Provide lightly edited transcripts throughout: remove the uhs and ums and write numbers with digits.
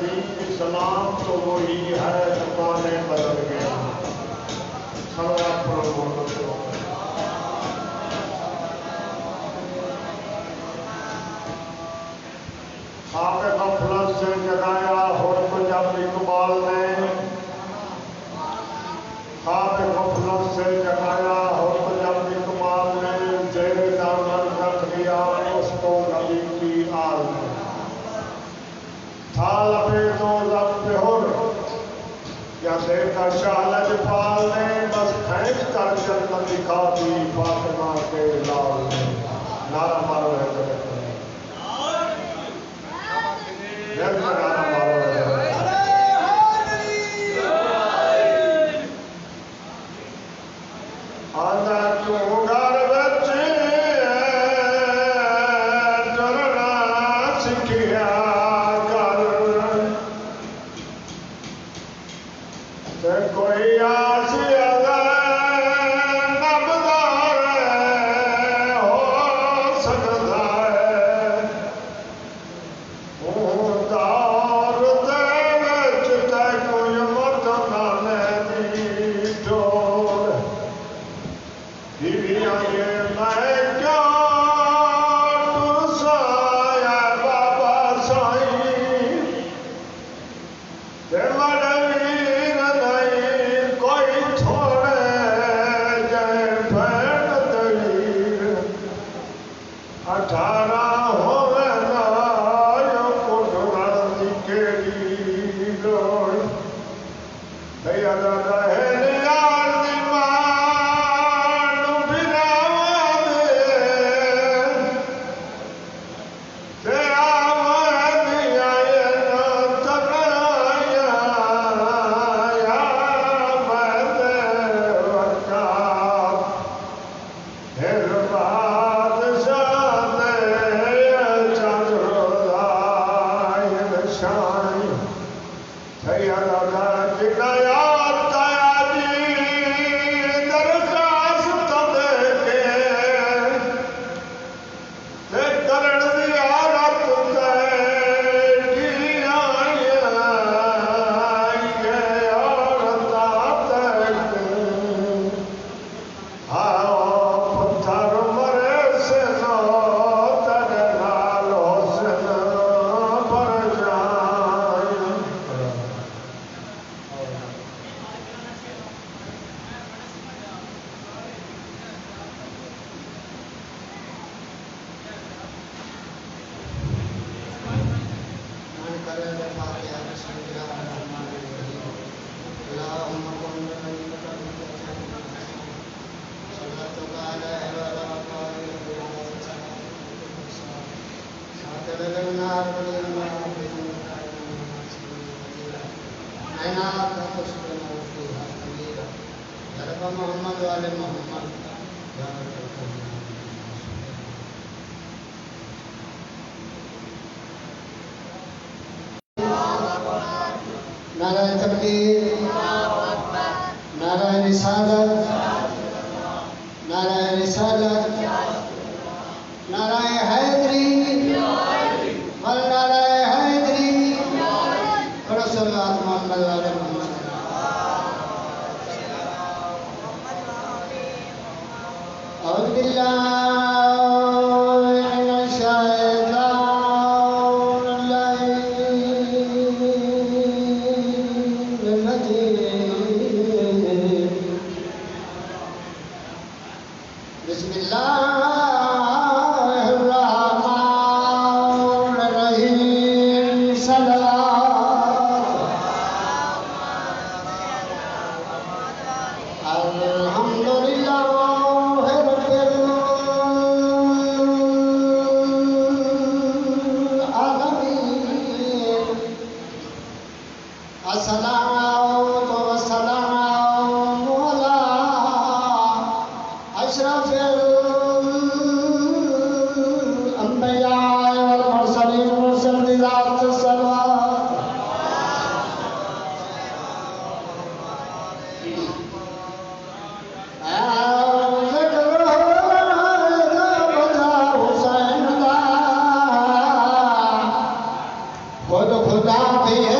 دین اسلام تو وہی ہے، زمانے بدل گیا. سلوات پڑھو محمد کو. خواب غفلت سے جگایا اور پنجابی اقبال نے، خواب غفلت سے جگایا اور پنجابی اقبال نے زیر دامن رکھ دیا اس کو نبی کی آل میں. تھا لبے دو لب پہ ہر یا دیکھا شاہ لجپال نے، بس پھینک کر جنت دکھا دی فاطمہ کے لال نے. نعرہ مارو ہے جگت میں، نعرہ مارو ہے. آنا تو گھر بچے ڈرنا سکھیا کر، تے کوئی آسی نبدار ہو سکتا ہے. دار دے وچ تے کوئی مت نانے دی ڈور، بیویاں یہ میں کیا ترسایا بابا سائیں، تے وڈے ویر نہیں کوئی تھوڑے جے بھین دلیر. 18 ہوئے نا یو کٹھڑن دی کیڑی لوڑ، بھیا دادا ہے نیار دی ماں نو بھراوا دے، تے آوانیاں نا تنایا یا میں دے وکار. پھر بادشاہ دے چند روزائے نشان، بھیا دادا جنا یاد تایا جی درخواست دے کے، تے کرن دی عادت تے کی آئیاں یہ عورتاں تے پتھر مرے سے نو تیرے نال حسن پر جائیں. محمد والے محمد. نعرہ تکبیر، نعرہ رسالت، نعرہ رسالت، نعرہ حیدری، نعرہ حیدری. پڑھو صلوات محمد والے محمد. اعوذ باللہ من الشیطان بسم اللہ الرحمن الرحیم. صلوات الحمدللہ رب العالمین. الصلاۃ والسلام علی اشرف الانبیاء والمرسلین. مرسل ذات الصلوات. خود خدا بھی ہے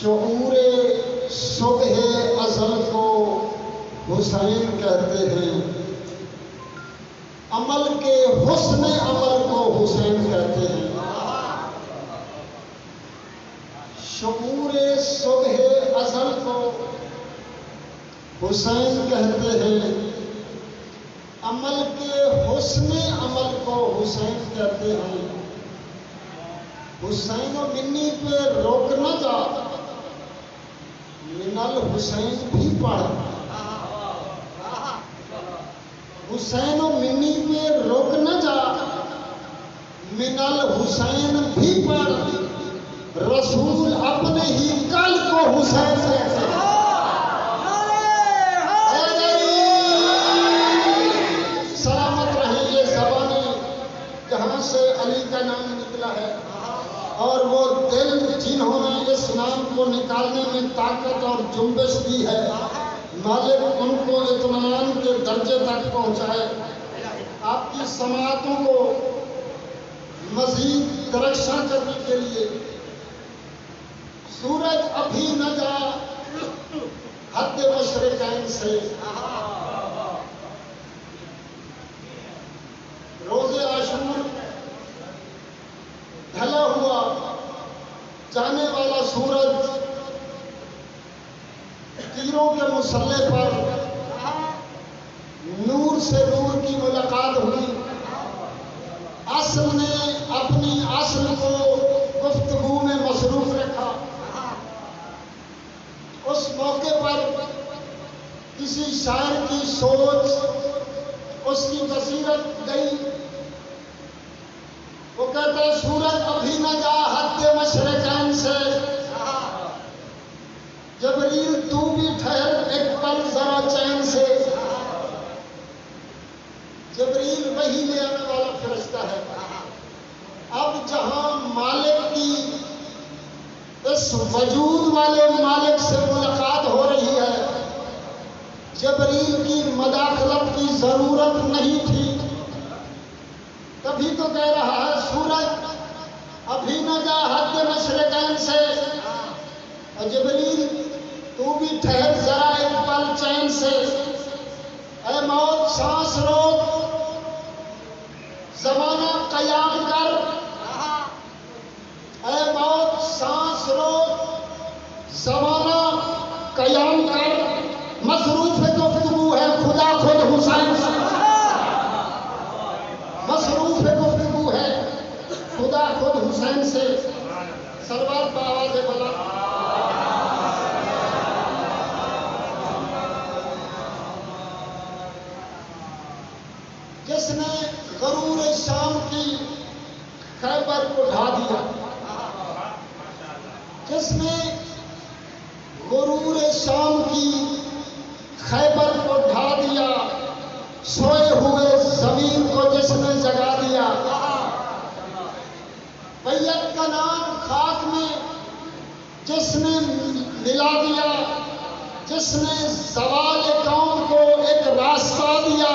شعور صبح ازل کو حسین کہتے ہیں، عمل کے حسن عمل کو حسین کہتے ہیں۔ شعور صبح ازل کو حسین کہتے ہیں، عمل کے حسن عمل کو حسین کہتے ہیں۔ حسین و منی پہ روک نہ جا، من الحسین بھی پڑھ۔ حسین و منی پہ روک نہ جا، من الحسین بھی پڑھ۔ رسول اپنے ہی کل کو حسین کہتے ہیں۔ سلامت رہے یہ زبانیں جہاں سے علی کا نام نکلا ہے، اور وہ دل جنہوں نے اس نام کو نکالنے میں طاقت اور جنبش دی ہے، مالک ان کو اطمینان کے درجے تک پہنچائے۔ آپ کی سماعتوں کو مزید درخشاں کرنے کے لیے سورج ابھی نہ جا حد مشرقین سے، روز عاشور ڈھلا ہوا جانے والا سورج، تیروں کے مسلح پر نور سے نور کی ملاقات ہوئی۔ اصل نے اپنی اصل کو گفتگو میں مصروف رکھا۔ اس موقع پر کسی شاعر کی سوچ، اس کی بصیرت گئی۔ وہ کہتا ہے سورج ابھی نہ جا حد مشرقین سے، جبریل تو بھی ٹھہر ایک پل ذرا چین سے۔ جبریل وہی لے آنے والا فرشتہ ہے۔ اب جہاں مالک کی اس وجود والے مالک سے ملاقات ہو رہی ہے، جبریل کی مداخلت کی ضرورت نہیں تھی۔ تبھی تو کہہ رہا ہے سورج ابھی نہ جا حد مشرقین سے، اور جبریل تو بھی ٹھہر ذرا ایک پل چین سے۔ اے موت سانس روک، زمانہ قیام کر۔ اے موت سانس روک، زمانہ قیام کر۔ مصروف گفتگو ہے خدا خود حسین سے، مصروف گفتگو ہے خدا خود حسین سے۔ سرور بآواز بلند جس نے غرور شام کی خیبر کو ڈھا دیا، جس نے غرور شام کی خیبر کو ڈھا دیا، سوئے ہوئے زمین کو جس نے جگا دیا، بیت کا نام خاک میں جس نے ملا دیا، جس نے زوال قوم کو ایک راستہ دیا،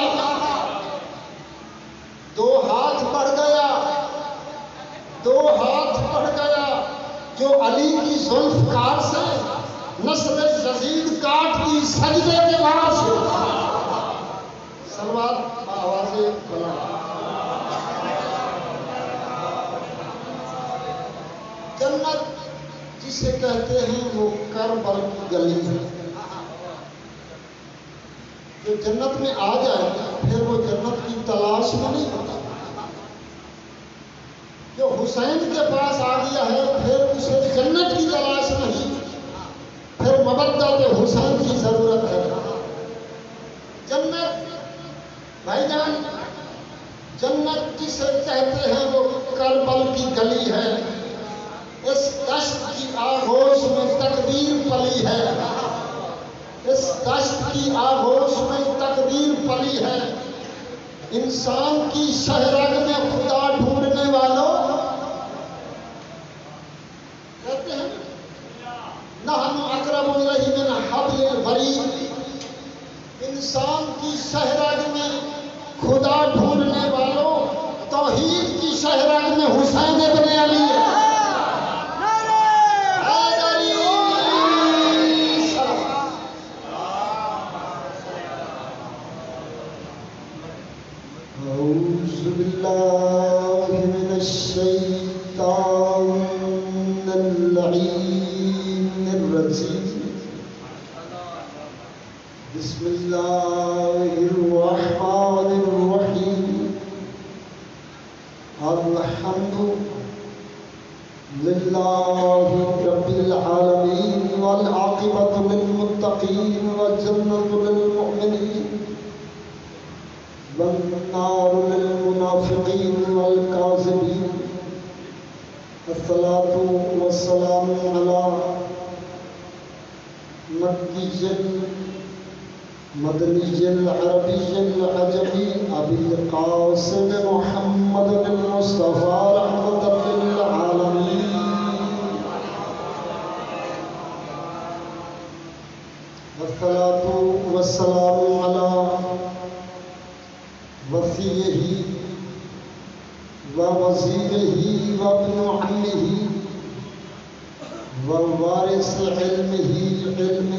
دو ہاتھ بڑھ گیا، دو ہاتھ بڑھ گیا جو علی کی زلف کار سے نسل یزید کاٹ دی سجدے کے بعد سے۔ سلوات آواز بلند۔ جنت جسے کہتے ہیں وہ کربل کی گلی ہے۔ جو جنت میں آ جائے پھر وہ جنت کی تلاش میں نہیں ہوتا۔ جو حسین کے پاس آ گیا ہے پھر اسے جنت کی تلاش نہیں، پھر مبدت حسین کی ضرورت ہے۔ جنت بھائی جان، جنت جسے کہتے ہیں وہ کربل کی گلی ہے۔ اس دشت کی آغوش میں تقدیر پلی ہے، اس دشت کی آغوش میں تقدیر پلی ہے۔ انسان کی شہرگ میں خدا ڈھونڈنے والوں کہتے ہیں نحن اقرب الیہ من حبل الورید۔ انسان کی شہرگ میں خدا ڈھونڈنے والوں، توحید کی شہرگ میں حسین ابن علی ہے۔ الرجيم بسم الله الرحمن الرحيم الحمد لله رب العالمين والعاقبة للمتقين والجنة للمؤمنين والنار للمنافقين والكاذبين الصلاة والسلام على مكي مدني العربي العجمي أبي القاسم محمد المصطفى رحمة للعالمين والصلاة والسلام على وصيه ووزيره وابن عمه ووارث علمه علم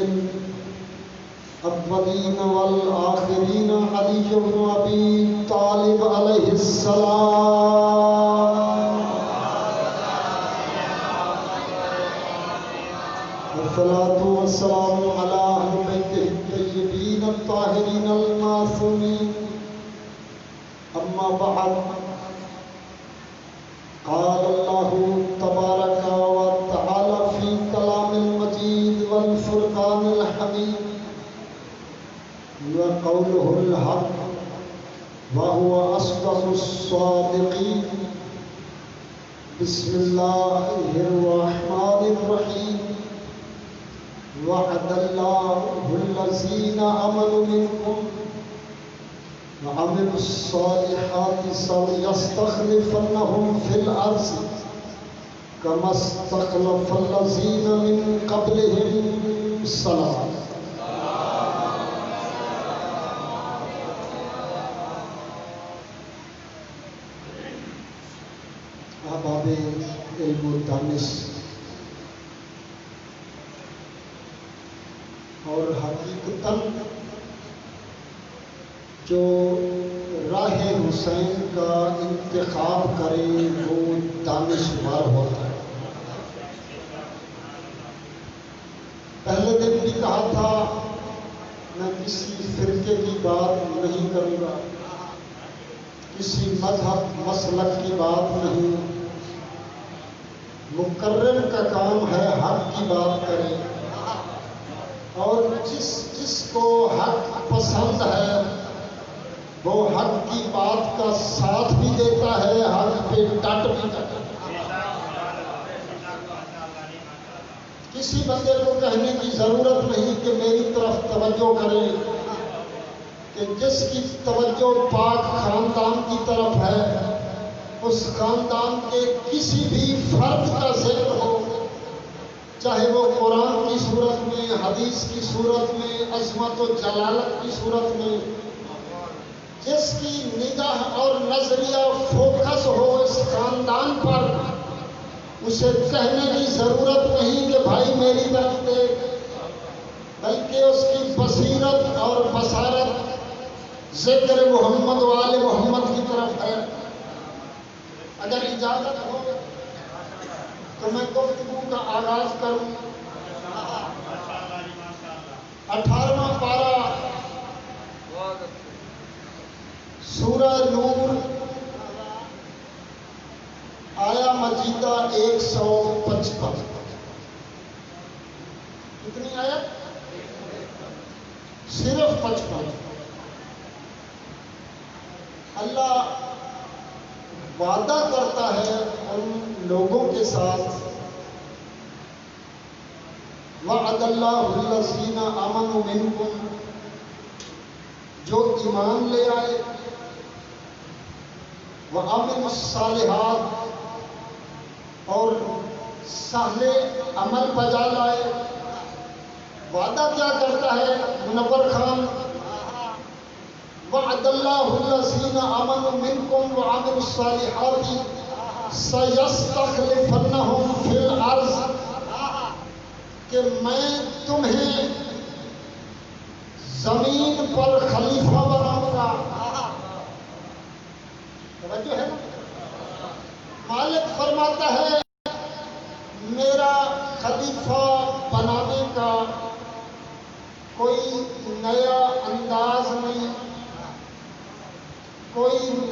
الأولين والآخرين علي بن أبي طالب عليه السلام والصلاة والسلام على أهل بيته الطيبين الطاهرين المعصومين أما بعد قال الله تبارك وتعالى في كلام المجيد والفرقان الحميد وقوله الحق وهو أصدق الصادقين بسم الله الرحمن الرحيم وعد الله الذين آمنوا منكم وعملوا الصالحات سيستخلفنهم في الأرض كما استخلف الذين من قبلهم صلوات احباب علم و دانش اور حقیقتاً جو راہ حسین کا انتخاب کرے وہ دانشور ہوتا ہے۔ پہلے دن بھی کہا تھا میں کسی فرقے کی بات نہیں کروں گا، کسی مذہب مسلک کی بات نہیں، مقرر کا کام ہے حق کی بات کرے، اور جس کو حق پسند ہے وہ حق کی بات کا ساتھ بھی دیتا ہے، حق پہ ڈٹ بھی جاتا ہے۔ کسی بندے کو کہنے کی ضرورت نہیں کہ میری طرف توجہ کرے، کہ جس کی توجہ پاک خاندان کی طرف ہے اس خاندان کے کسی بھی فرد کا ذکر ہو، چاہے وہ قرآن کی صورت میں، حدیث کی صورت میں، عظمت و جلالت کی صورت میں، جس کی نگاہ اور نظریہ فوکس ہو اس خاندان پر، اسے کہنے کی ضرورت نہیں کہ بھائی میری طرف دیکھ، بلکہ اس کی بصیرت اور بصارت ذکر محمد و آل محمد کی طرف ہے۔ اگر اجازت ہو تو میں گفتگو کا آغاز کروں۔ 18واں پارہ سورہ نور آیا مجیدہ 155۔ کتنی آیت؟ صرف 55۔ اللہ وعدہ کرتا ہے ان لوگوں کے ساتھ، وعد اللہ الذین آمنوا منکم، جو ایمان لے آئے، وعملوا الصالحات، اور صالح عمل بجا لائے۔ وعدہ کیا کرتا ہے منور خان؟ وعد اللہ الذین آمنوا منکم وعملوا الصالحات سیستخلفنہم فی الارض، کہ میں تمہیں زمین پر خلیفہ بناؤں گا۔ توجہ ہے نا؟ مالک فرماتا ہے میرا خلیفہ بنانے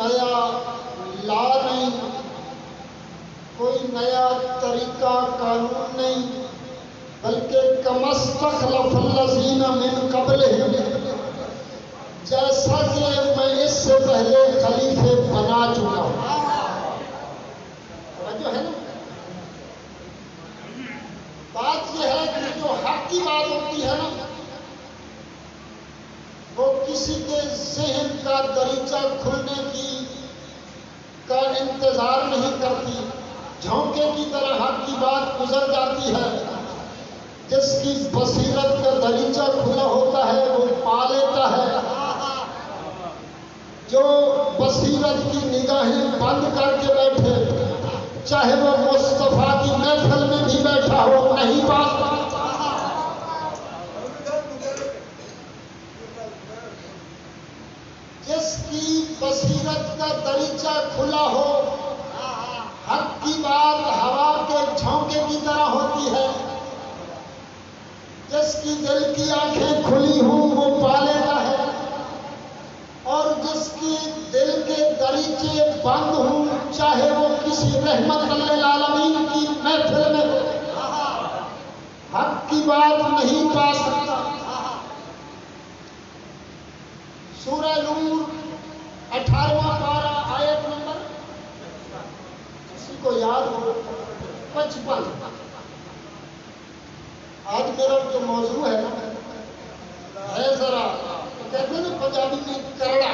نیا لا نہیں، کوئی نیا طریقہ قانون نہیں، بلکہ کما استخلف الذین من قبلہم، جیسا کہ میں اس سے پہلے خلیفے بنا چکا ہوں۔ جو ہے نا، بات یہ ہے کہ جو حق کی بات ہوتی ہے نا، وہ کسی کے ذہن کا دریچہ کھلنے کا انتظار نہیں کرتی، جھونکے کی طرح حق کی بات گزر جاتی ہے۔ جس کی بصیرت کا دریچہ کھلا ہوتا ہے وہ پا لیتا ہے، جو بصیرت کی نگاہیں بند کر کے بیٹھے، چاہے وہ مصطفیٰ کی محفل میں بھی بیٹھا ہو، نہیں پا سکتا۔ جس کی بصیرت کا دریچہ کھلا ہو، حق کی بات ہوا کے جھونکے کی طرح ہوتی ہے۔ جس کی دل کی آنکھیں کھلی ہوں وہ پا لیتا ہے، اور جس کی دل کے دریچے بند ہوں، چاہے وہ کسی رحمت للعالمین کی محفل میں ہو، حق کی بات نہیں پا سکتا۔ سورہ نور 18واں پارہ آیت نمبر کسی کو یاد ہو 55۔ آج میرا جو موضوع ہے نا، ہے ذرا کہتے ہیں نا پنجابی میں کرڑا،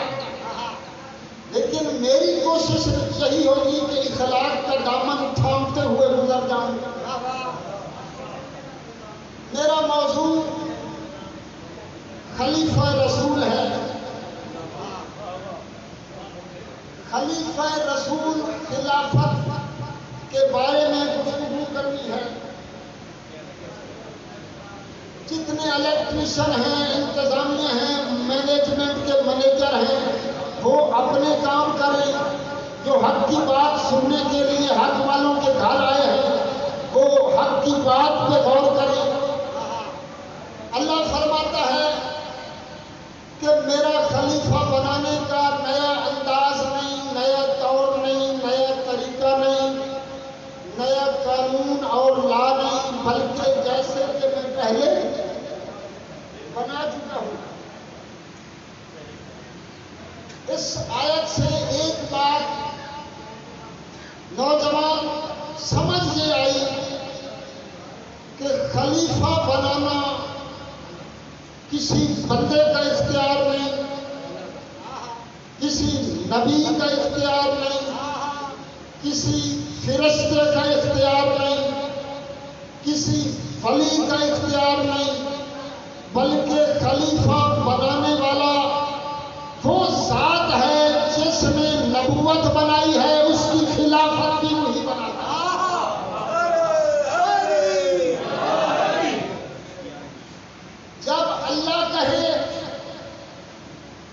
لیکن میری کوشش یہی ہوگی کہ اخلاق کا دامن تھامتے ہوئے گزر جاؤں۔ میرا موضوع خلیفہ رسول ہے۔ خلیفہ رسول خلافت کے بارے میں گفتگو کرنی ہے۔ جتنے الیکٹریشن ہیں، انتظامیہ ہیں، مینجمنٹ کے مینیجر ہیں، وہ اپنے کام کریں۔ جو حق کی بات سننے کے لیے حق والوں کے گھر آئے ہیں، وہ حق کی بات پہ غور کریں۔ اللہ فرماتا ہے کہ میرا خلیفہ بنانے کا نیا انداز نہیں، نیا طور نہیں، نیا طریقہ نہیں، نیا قانون اور لا نہیں، بلکہ جیسے کہ میں پہلے بنا چکا ہوں۔ اس آیت سے ایک بات نوجوان سمجھ یہ آئی کہ خلیفہ بنانا کسی بندے کا اختیار نہیں، کسی نبی کا اختیار نہیں، کسی فرشتے کا اختیار نہیں، کسی ولی کا اختیار نہیں، بلکہ خلیفہ بنانے والا وہ ذات ہے جس نے نبوت بنائی ہے، اس کی خلافت بھی وہی بناتا ہے۔ جب اللہ کہے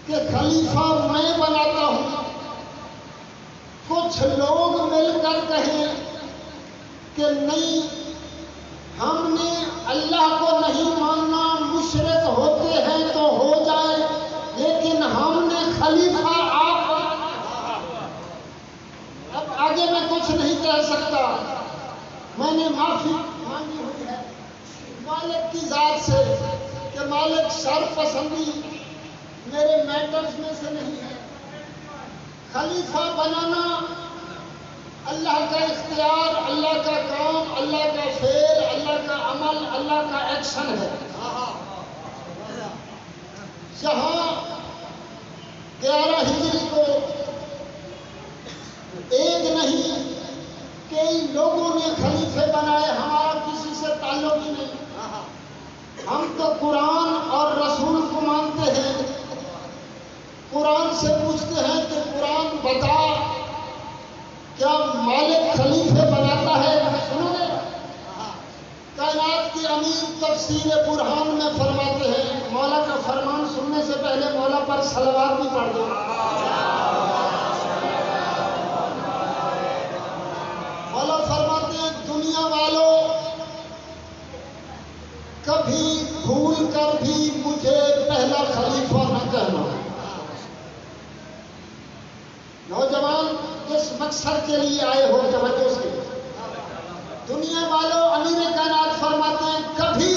کہ خلیفہ میں بناتا ہوں، کچھ لوگ مل کر کہیں کہ نہیں، ہم نے اللہ کو نہیں ماننا، مشرک ہوتے ہیں تو ہو جائے، لیکن ہم نے خلیفہ آپ۔ اب آگے میں کچھ نہیں کہہ سکتا، میں نے معافی مانگی ہوئی ہے مالک کی ذات سے کہ مالک شر پسندی میرے میٹرز میں سے نہیں ہے۔ خلیفہ بنانا اللہ کا اختیار، اللہ کا کام، اللہ کا فعل، اللہ کا عمل، اللہ کا ایکشن ہے۔ یہاں 11 ہجری کو ایک نہیں کئی لوگوں نے خلیفے بنائے، ہمارا کسی سے تعلق ہی نہیں۔ ہم تو قرآن اور رسول کو مانتے ہیں، قرآن سے پوچھتے ہیں کہ قرآن بتا کیا مالک خلیفے بناتا ہے؟ سنو گے؟ کائنات کی امیر تفسیر برہان میں فرماتے ہیں، مولا کا فرمان سننے سے پہلے مولا پر صلوات بھی پڑھ دو۔ مولا فرماتے ہیں، دنیا والوں کبھی بھول کر بھی مجھے پہلا خلیفہ نہ کہنا۔ مقصد کے لیے آئے ہو توجہ سے. دنیا والوں امیر کائنات فرماتے ہیں کبھی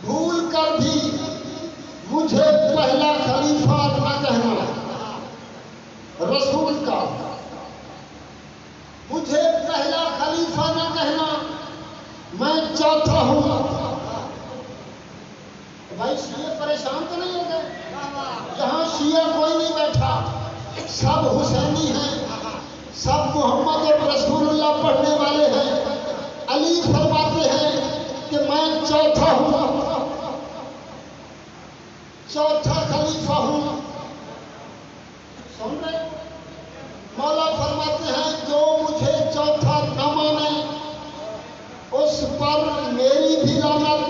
بھول کر بھی مجھے پہلا خلیفہ نہ کہنا رسول کا، مجھے پہلا خلیفہ نہ کہنا، میں چوتھا ہوں. بھائی شیعہ پریشان تو نہیں ہو گئے؟ یہاں شیعہ کوئی نہیں بیٹھا، سب حسینی ہیں، سب محمد اور رسول اللہ پڑھنے والے ہیں. علی فرماتے ہیں کہ میں چوتھا ہوں، چوتھا خلیفہ ہوں. سن رہے؟ مولا فرماتے ہیں جو مجھے چوتھا نہ مانے اس پر میری بھی لعنت،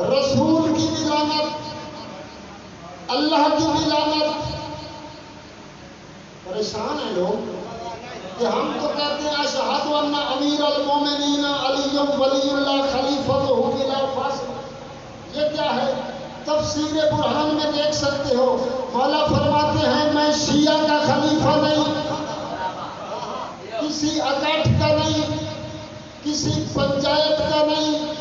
رسول کی بھی لعنت، اللہ کی بھی لعنت. پریشان ہیں لوگ کہ ہم تو کہتے ہیں اشہد ان امیر المومنین علی ولی اللہ خلیفۃ بلا فاصل. یہ کیا ہے؟ تفسیر برہان میں دیکھ سکتے ہو. مولا فرماتے ہیں میں شیعہ کا خلیفہ نہیں، کسی اکٹھ کا نہیں، کسی پنچایت کا نہیں،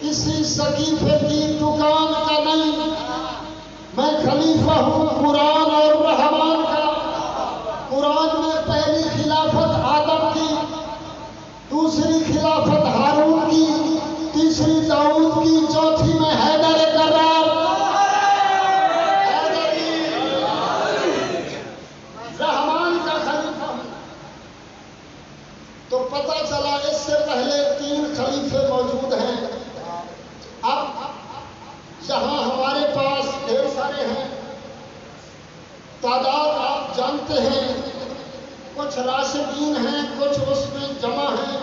کسی سقیفے کی دکان کا نہیں. میں خلیفہ ہوں قرآن اور رحمان کا. قرآن میں پہلی خلافت آدم کی، دوسری خلافت ہارون کی، تیسری داؤد کی، چوتھی میں حیدر کرار. رحمان کا خلیفہ ہوں. تو پتہ چلا اس سے پہلے 3 خلیفے موجود ہیں. اب یہاں ہمارے پاس ڈھیر سارے ہیں، تعداد آپ جانتے ہیں، کچھ راشدین ہیں، کچھ اس میں جمع ہیں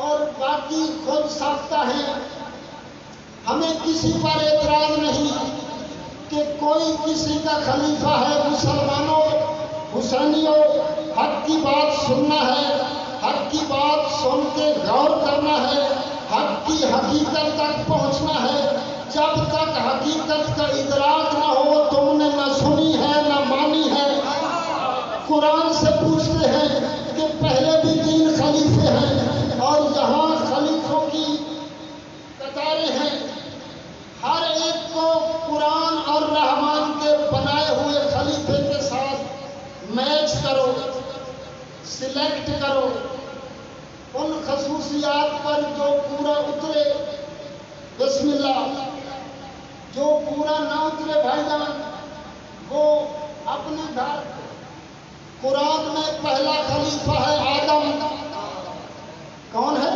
اور باقی خود ساختہ ہیں. ہمیں کسی پر اعتراض نہیں کہ کوئی کسی کا خلیفہ ہے. مسلمانوں، حسینیوں، حق کی بات سننا ہے، حق کی بات سن کے غور کرنا ہے، حق کی حقیقت تک پہنچنا ہے. جب تک حقیقت کا ادراک نہ ہو تم نے نہ سنی ہے نہ مانی ہے. قرآن سے پوچھتے ہیں کہ پہلے بھی 3 خلیفے ہیں اور یہاں خلیفوں کی قطاریں ہیں. ہر ایک کو قرآن اور رحمان کے بنائے ہوئے خلیفے کے ساتھ میچ کرو، سلیکٹ کرو. ان خصوصیات پر جو پورا اترے بسم اللہ، جو پورا نہ اترے بھائی جان وہ اپنے گھر. قرآن میں پہلا خلیفہ ہے آدم. کون ہے؟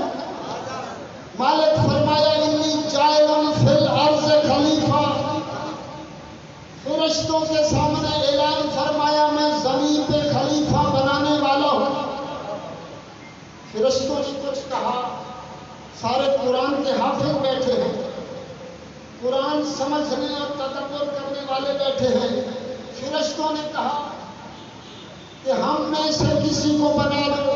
مالک فرمایا انی جاعل فی الارض خلیفہ. فرشتوں کے سامنے اعلان فرمایا میں زمین پہ خلیفہ بنانے والا ہوں. فرشتوں نے کچھ کہا، سارے قرآن کے حافظ بیٹھے ہیں، قرآن سمجھنے اور تدبر کرنے والے بیٹھے ہیں. فرشتوں نے کہا کہ ہم میں سے کسی کو بنا دو.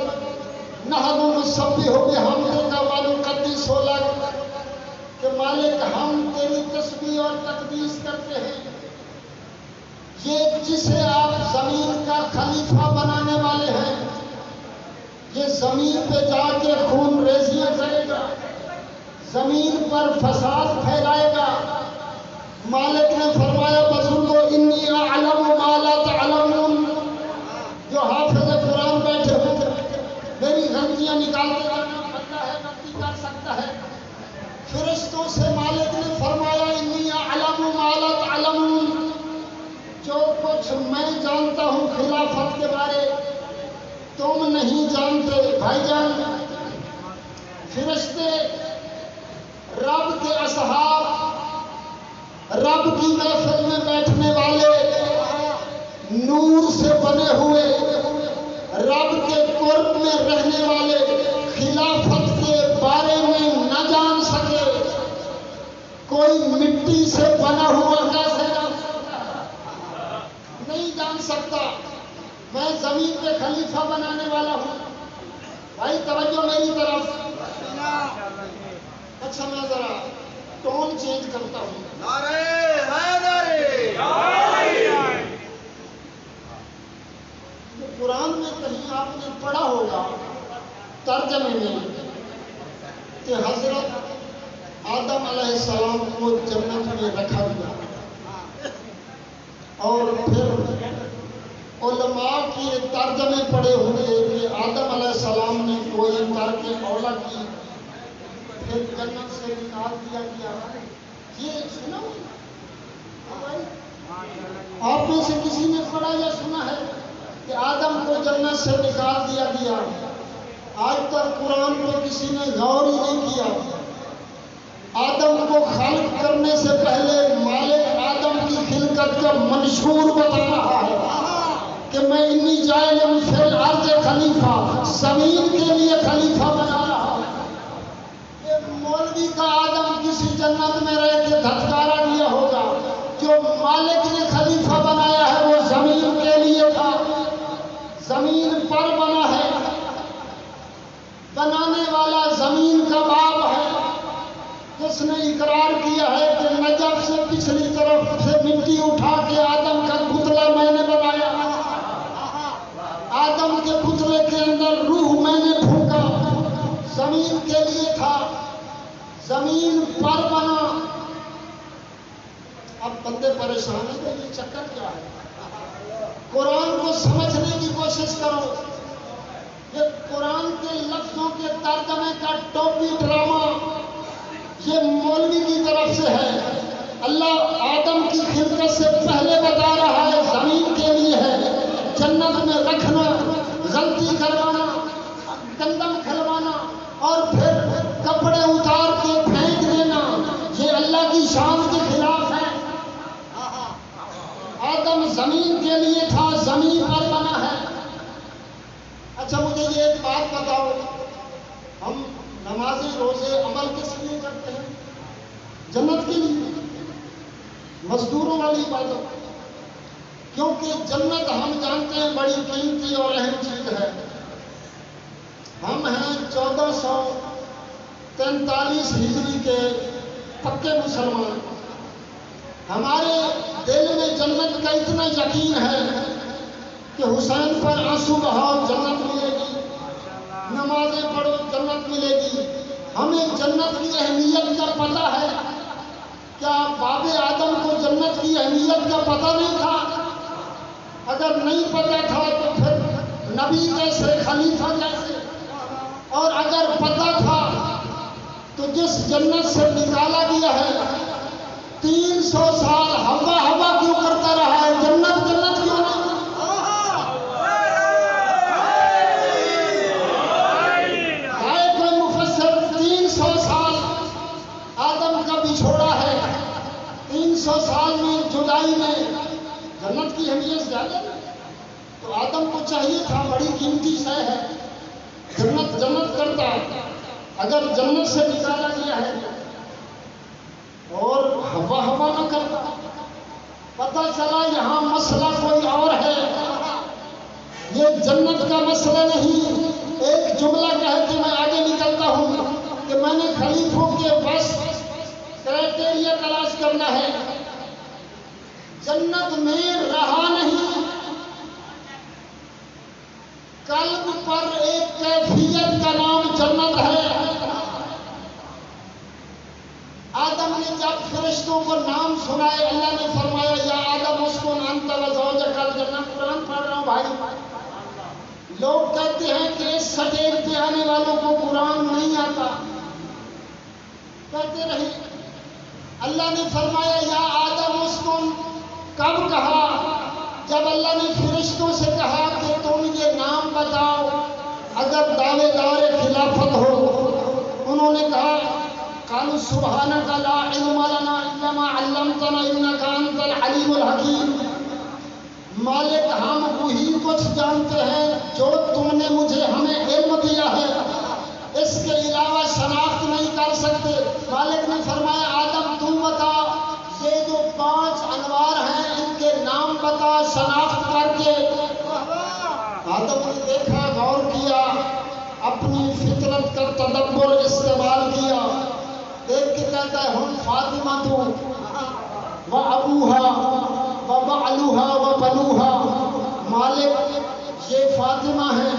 نحن نسبح بحمدک ونقدس لک، کہ مالک ہم تیری تسبیح اور تقدیس کرتے ہیں. یہ جسے آپ زمین کا خلیفہ بنانے والے ہیں یہ زمین پہ جا کے خون ریزیاں کرے گا، زمین پر فساد پھیلائے گا. مالک نے فرمایا بزرگو انی اعلم ما لا تعلمون. جو حافظ قرآن بیٹھے ہوئے میری غلطیاں نکالتے رہنا، بندہ ہے غلطی کر سکتا ہے. فرشتوں سے مالک نے فرمایا انی اعلم ما لا تعلمون. جو کچھ میں جانتا ہوں خلافت کے بارے تم نہیں جانتے. بھائی جان فرشتے رب کے اصحاب، رب کی محفل میں بیٹھنے والے، نور سے بنے ہوئے، رب کے قرب میں رہنے والے، خلافت کے بارے میں نہ جان سکے. کوئی مٹی سے بنا ہوا کیسے جان سکتا ہے؟ نہیں جان سکتا. میں زمین پہ خلیفہ بنانے والا ہوں. بھائی توجہ میری طرف. اچھا میں ذرا ٹون چینج کرتا ہوں. ترجمے میں کہ حضرت آدم علیہ السلام کو جنت میں رکھا گیا، اور پھر علماء کی ترجمے پڑے ہوئے کہ آدم علیہ السلام نے کوئی کر کے اولا کی، پھر جنت سے نکال دیا گیا۔ یہ سنا آپ میں سے کسی نے پڑھا یا سنا ہے کہ آدم کو جنت سے نکال دیا گیا؟ آج تک قرآن پہ کسی نے غور ہی نہیں کیا۔ آدم کو خلق کرنے سے پہلے مالک آدم کی خلقت کا منشور بتا رہا ہے کہ میں انی جائل فی الارض خلیفہ، زمین کے لیے خلیفہ بنا رہا ہوں۔ یہ مولوی کا آدم کسی جنت میں رہ کے دھتکارا دیا ہوگا، جو مالک نے خلیفہ بنایا ہے وہ زمین کے لیے تھا، زمین پر بنا ہے، بنانے والا زمین کا باپ ہے، جس نے اقرار کیا ہے کہ نجف سے پچھلی طرف سے مٹی اٹھا کے آدم کا پتلا میں نے بنایا، آدم کے پتلے کے اندر روح میں نے پھونکا، زمین کے لیے تھا، زمین پر بنا۔ اب بندے پریشان ہیں کہ یہ چکر کیا ہے؟ قرآن کو سمجھنے کی کوشش کرو۔ یہ قرآن کے لفظوں کے ترجمے کا ٹوپی ڈرامہ یہ مولوی کی طرف سے ہے۔ اللہ آدم کی خلقت سے پہلے بتا رہا ہے زمین کے لیے ہے، جنت میں رکھنا، غلطی کروانا، گندم کھلوانا اور پھر کپڑے اتار کے پھینک دینا، یہ اللہ کی شان کے خلاف ہے۔ آدم زمین کے لیے تھا، زمین پر بنا ہے۔ اچھا مجھے یہ ایک بات بتاؤ، ہم نمازی روزے عمل کس لیے کرتے ہیں؟ جنت کے لیے، مزدوروں والی عبادت، کیونکہ جنت ہم جانتے ہیں بڑی قیمتی اور اہم چیز ہے۔ ہم ہیں 1443 ہجری کے پکے مسلمان، ہمارے دل میں جنت کا اتنا یقین ہے کہ حسین پر آنسو بہاؤ جنت ملے گی، نمازیں پڑھو جنت ملے گی۔ ہمیں جنت کی اہمیت کا پتہ ہے۔ کیا باب آدم کو جنت کی اہمیت کا پتہ نہیں تھا؟ اگر نہیں پتہ تھا تو پھر نبی کیسے، خلیفہ کیسے؟ اور اگر پتہ تھا تو جس جنت سے نکالا گیا ہے 300 سال ہوا ہوا کیوں کرتا رہا ہے؟ جنت جنت کیوں نہیں؟ چھوڑا ہے 300 سال میں جدائی میں جنت کی اہمیت زیادہ ہے، تو آدم کو چاہیے تھا، بڑی قیمتی شے ہے، جنت جنت کرتا، اگر جنت سے نکالا گیا ہے اور ہوا ہوا نہ کرتا، پتہ چلا یہاں مسئلہ کوئی اور ہے، یہ جنت کا مسئلہ نہیں۔ ایک جملہ کہہ کے میں آگے نکلتا ہوں کہ میں نے خلیفوں کے بس کرائٹیریا تلاش کرنا ہے۔ جنت میں رہا نہیں، قلب پر ایک کیفیت کا نام جنت ہے۔ آدم نے جب فرشتوں کو نام سنائے، اللہ نے فرمایا یا آدم اسکن انت وزوجک الجنہ۔ قرآن پڑھ رہا ہوں بھائی، لوگ کہتے ہیں کہ اس سٹیج پہ آنے والوں کو قرآن نہیں آتا، کہتے رہے۔ اللہ نے فرمایا یا آدم اسکن، کب کہا؟ جب اللہ نے فرشتوں سے کہا کہ تم یہ نام بتاؤ اگر دعوے دار خلافت ہو، انہوں نے کہا قالوا سبحانک لا علم لنا الا ما علمتنا انک انت العلیم الحکیم۔ مالک ہم وہی کچھ جانتے ہیں جو تم نے ہمیں علم دیا ہے، اس کے علاوہ شناخت نہیں کر سکتے۔ مالک نے فرمایا آدم تو بتا، یہ جو 5 انوار ہیں ان کے نام بتا شناخت کر کے۔ آدم نے دیکھا، غور کیا، اپنی فطرت کا تدبر استعمال کیا، دیکھ کے کہتا ہے ہم فاطمہ تو و ابوہا و بعلوہا و بنوہا۔ مالک یہ فاطمہ ہیں،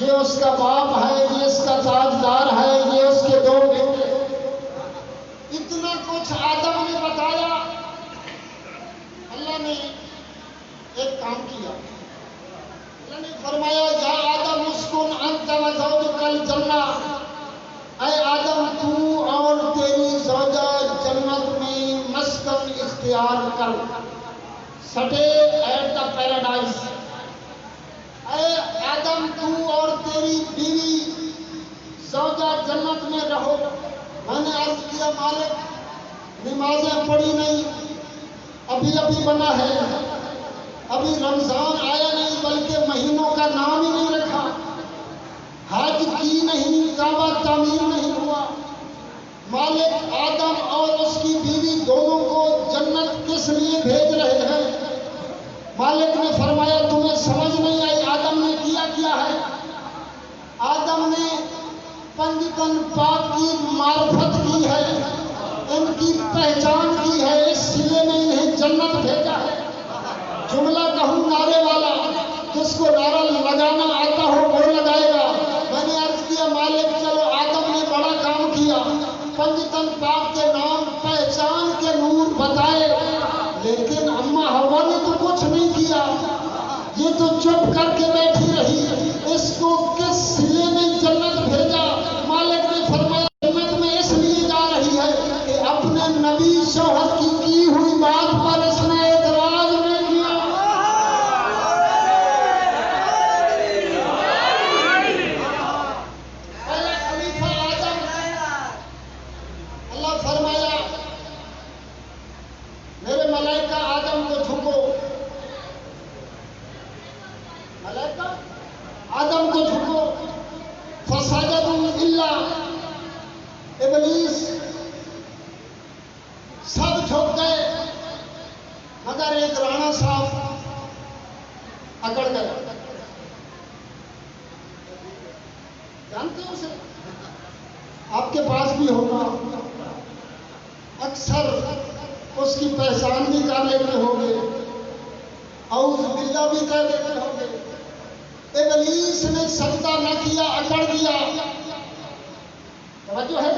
یہ اس کا باپ ہے، یہ اس کا تاجدار ہے، یہ اس کے دو بیٹے، اتنا کچھ آدم نے بتایا۔ اللہ نے ایک کام کیا، اللہ نے فرمایا یا آدم اسکن انت و زوجک الجنہ، اے آدم تو اور تیری زوجہ جنت میں مسکن اختیار کر، سٹے ایٹ دا پیراڈائز۔ اے آدم تو اور تیری بیوی زوجہ جنت میں رہو۔ میں نے عرض کیا مالک نمازیں پڑھی نہیں، ابھی بنا ہے، ابھی رمضان آیا نہیں بلکہ مہینوں کا نام ہی نہیں رکھا، حج کی نہیں، کعبہ تعمیر نہیں ہوا۔ مالک آدم اور اس کی بیوی دونوں کو جنت کس لیے بھیج رہے ہیں؟ مالک نے فرمایا تمہیں سمجھ نہیں آئی آدم نے کیا ہے؟ آدم نے پنجتن پاک کی معرفت کی ہے، ان کی پہچان کی ہے، اس لیے میں انہیں جنت بھیجا ہے۔ جملہ کہوں نعرے والا، جس کو نعرہ لگانا آتا ہو وہ لگائے گا۔ میں نے عرض کیا مالک چلو آدم نے بڑا کام کیا، پنجتن پاک کے نام پہچان کے نور بتائے، لیکن اما ہوا نے تو کچھ نہیں کیا، یہ تو چپ کر کے بیٹھی رہی، اس کو کس سلے میں جنت بھیجا؟ مالک نے فرمایا جنت میں اس لیے جا رہی ہے کہ اپنے نبی شوہر کی ہوئی بات پر اس نے اعتراض نہیں کیا۔ خلیفہ اعظم اللہ فرمایا میرے ملائکہ آدم کو جھکو، ملائکہ آدم کو جھکو، فسجدوا الا ابلیس، سب جھک گئے مگر ایک رانا صاحب اکڑ گیا۔ جانتے ہیں اسے؟ آپ کے پاس بھی ہوگا، اکثر اس کی پہچان بھی کر لیتے ہوں گے، اعوذ باللہ بھی کہہ دیتے ہوں گے۔ ابلیس نے سجدہ نہ کیا، اکڑ گیا۔ توجہ ہے؟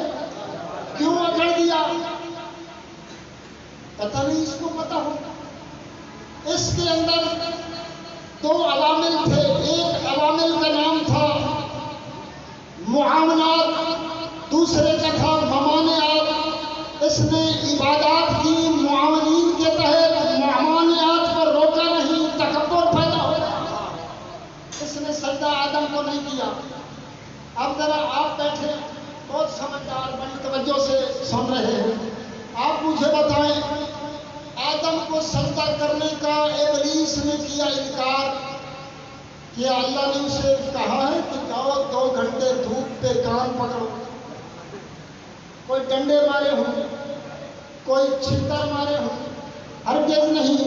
کیوں اکڑ گیا؟ پتہ نہیں، اس کو پتہ ہو۔ اس کے اندر دو عوامل تھے، ایک عوامل کا نام تھا معاونات، دوسرے کا تھا ممانعات۔ اس نے عبادات کی معاونین کے تحت، ممانعات پر روکا نہیں، تکبر پیدا ہو گیا۔ اس نے سجدہ آدم کو نہیں کیا۔ اب ذرا آپ بیٹھے بہت سمجھدار بڑی توجہ سے سن رہے ہیں، آپ مجھے بتائیں آدم کو سجدہ کرنے کا ابلیس نے کیا انکار، کیا اللہ نے اسے کہا ہے کہ جاؤ 2 گھنٹے دھوپ پہ کان پکڑو؟ کوئی ڈنڈے مارے ہوں، کوئی چھتر مارے ہوں؟ ہرگز نہیں۔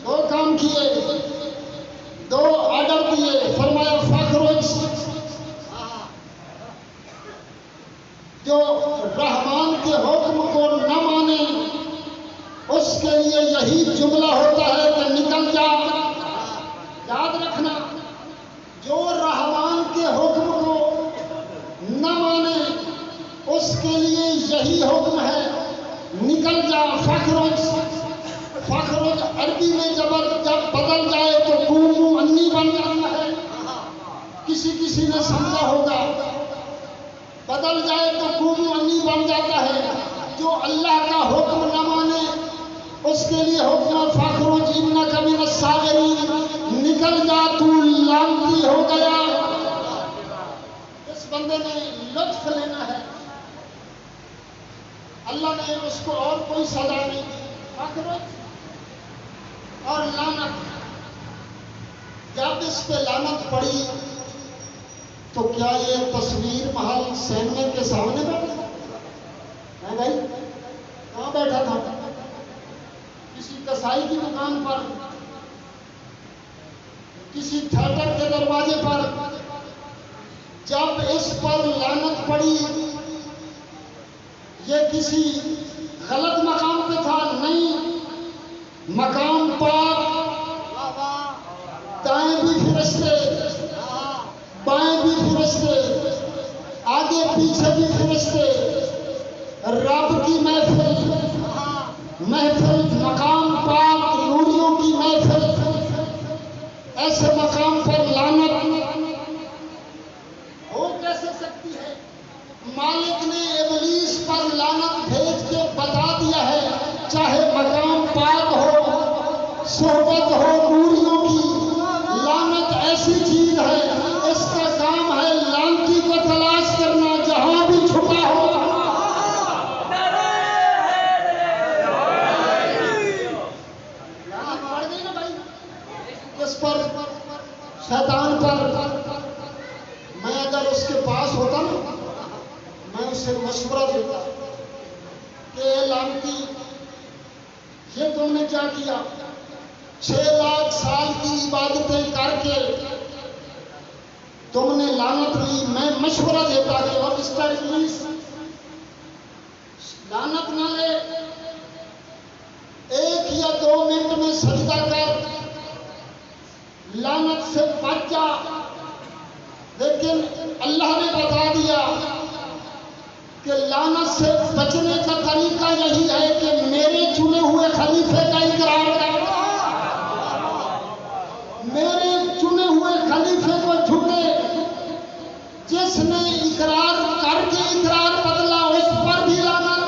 2 کام کیے، 2 آرڈر دیے، فرمایا فخرج، جو رحمان کے حکم کو نہ مانے اس کے لیے یہی جملہ ہوتا ہے کہ نکل جا۔ یاد رکھنا، جو رحمان کے حکم کو نہ مانے اس کے لیے یہی حکم ہے، نکل جا۔ فخرج عربی میں جب بدل جائے تو قوموا انی بن جاتا ہے، کسی نے سمجھا ہوگا، بدل جائے تو قوموا انی بن جاتا ہے۔ جو اللہ کا حکم نہ مانے اس کے لیے حکم فخرج انک من الصاغرین، نکل جا تو لعنتی ہو گیا۔ اس بندے نے لطف لینا ہے، اللہ نے اس کو اور کوئی سزا نہیں دی۔ فخرج اور لعنت، جب اس پہ لعنت پڑی تو کیا یہ تصویر محل سینما کے سامنے بیٹھا ہے بھائی؟ کہاں بیٹھا تھا؟ کسی کسائی کی دکان پر، کسی تھیٹر کے دروازے پر؟ جب اس پر لعنت پڑی یہ کسی غلط مقام پہ تھا؟ نہیں، مقام پاک، دائیں بھی فرشتے، بائیں پیچھے بھی فرشتے رب کی محفل مقام پاک نوریوں کی محفل، ایسے مقام پر لعنت ہو کیسے سکتی ہے؟ مالک نے ابلیس پر لعنت بھیج کے بتا دیا ہے، چاہے مقام پاک ہو، صحبت ہو نوریوں کی، لعنت ایسی چیز ہے، اس کا کام ہے لعنتی کو تلاش کرنا جہاں بھی چھپا ہو۔ لعنت پڑ گئی نا بھائی کس پر؟ شیطان پر۔ میں اگر اس کے پاس ہوتا نا، میں اسے مشورہ دیتا کہ اے لعنتی، یہ تم نے کیا کیا؟ 6 لاکھ سال کی عبادتیں کر کے تم نے لعنت لی۔ میں مشورہ دیتا کہ اور اس کا ابلیس لعنت نہ لے، 1 یا 2 منٹ میں سجدہ کر، لعنت سے بچ جا۔ لیکن اللہ نے بتا دیا کہ لعنت سے بچنے کا طریقہ یہی ہے کہ میرے چنے ہوئے خلیفے کا اقرار کر۔ میرے چنے ہوئے خلیفے کو جھکے، جس نے اقرار کر کے اقرار بدلا اس پر بھی لعنت،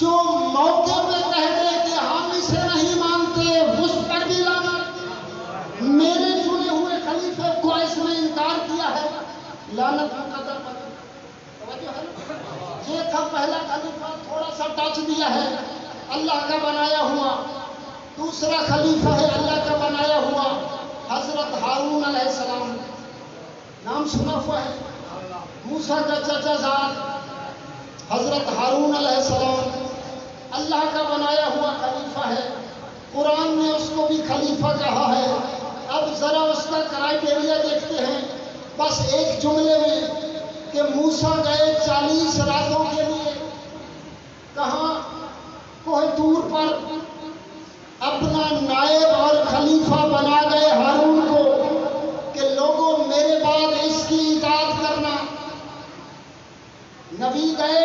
جو موقع پہ کہہ دے کہ ہم اسے نہیں مانتے اس پر بھی لعنت۔ میرے چنے ہوئے خلیفے کو اس نے انکار کیا ہے، لعنت مقدر پر۔ یہ تھا پہلا خلیفہ، تھوڑا سا ٹچ دیا ہے، اللہ کا بنایا ہوا۔ دوسرا خلیفہ ہے اللہ کا بنایا ہوا، حضرت ہارون علیہ السلام، نام سنا ہوا ہے، موسیٰ کا چچا زاد حضرت ہارون علیہ السلام، اللہ کا بنایا ہوا خلیفہ ہے۔ قرآن نے اس کو بھی خلیفہ کہا ہے۔ اب ذرا اس کا کرائیٹیریا دیکھتے ہیں، بس ایک جملے میں، کہ موسیٰ گئے 40 راتوں کے لیے کہاں؟ کوہ طور پر، اپنا نائب اور خلیفہ بنا گئے ہارون کو کہ لوگوں میرے بعد اس کی اطاعت کرنا۔ نبی گئے،